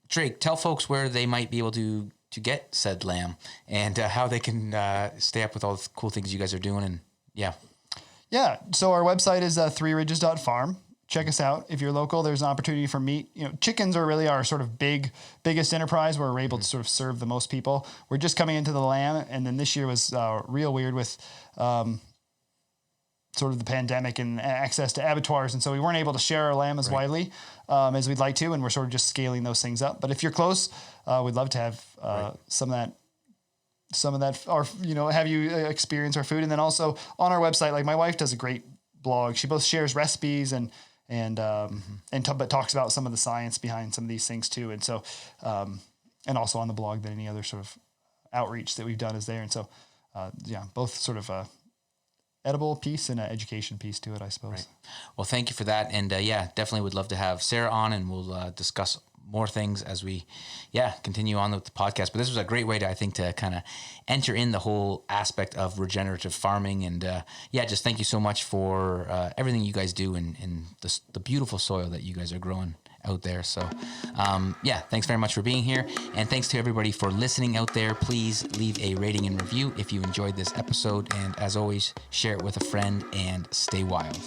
Drake, tell folks where they might be able to get said lamb and how they can stay up with all the cool things you guys are doing. And yeah. So our website is 3ridges.farm. Check us out. If you're local, there's an opportunity for meat. Chickens are really our sort of biggest enterprise where we're able to sort of serve the most people. We're just coming into the lamb. And then this year was real weird with sort of the pandemic and access to abattoirs. And so we weren't able to share our lamb as widely as we'd like to. And we're sort of just scaling those things up. But if you're close, we'd love to have some of that, or, have you experience our food. And then also on our website, like my wife does a great blog. She both shares recipes but talks about some of the science behind some of these things too. And so, and also on the blog, that any other sort of outreach that we've done is there. And so, both sort of edible piece and an education piece to it, I suppose. Right. Well, thank you for that. And definitely would love to have Sarah on, and we'll discuss more things as we continue on with the podcast. But this was a great way to, I think, to kind of enter in the whole aspect of regenerative farming. And just thank you so much for everything you guys do and the beautiful soil that you guys are growing out there. So thanks very much for being here, and thanks to everybody for listening out there. Please leave a rating and review if you enjoyed this episode, and as always, share it with a friend and stay wild.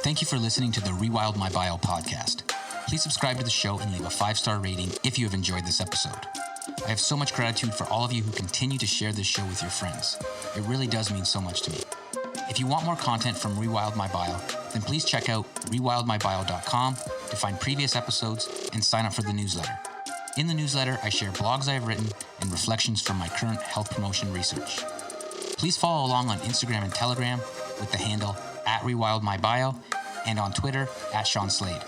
Thank you for listening to the Rewild My Bio podcast. Please subscribe to the show and leave a 5-star rating if you have enjoyed this episode. I have so much gratitude for all of you who continue to share this show with your friends. It really does mean so much to me. If you want more content from Rewild My Bio, then please check out rewildmybio.com to find previous episodes and sign up for the newsletter. In the newsletter, I share blogs I have written and reflections from my current health promotion research. Please follow along on Instagram and Telegram with the handle @rewildmybio and on Twitter @Sean Slade.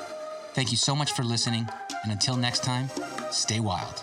Thank you so much for listening, and until next time, stay wild.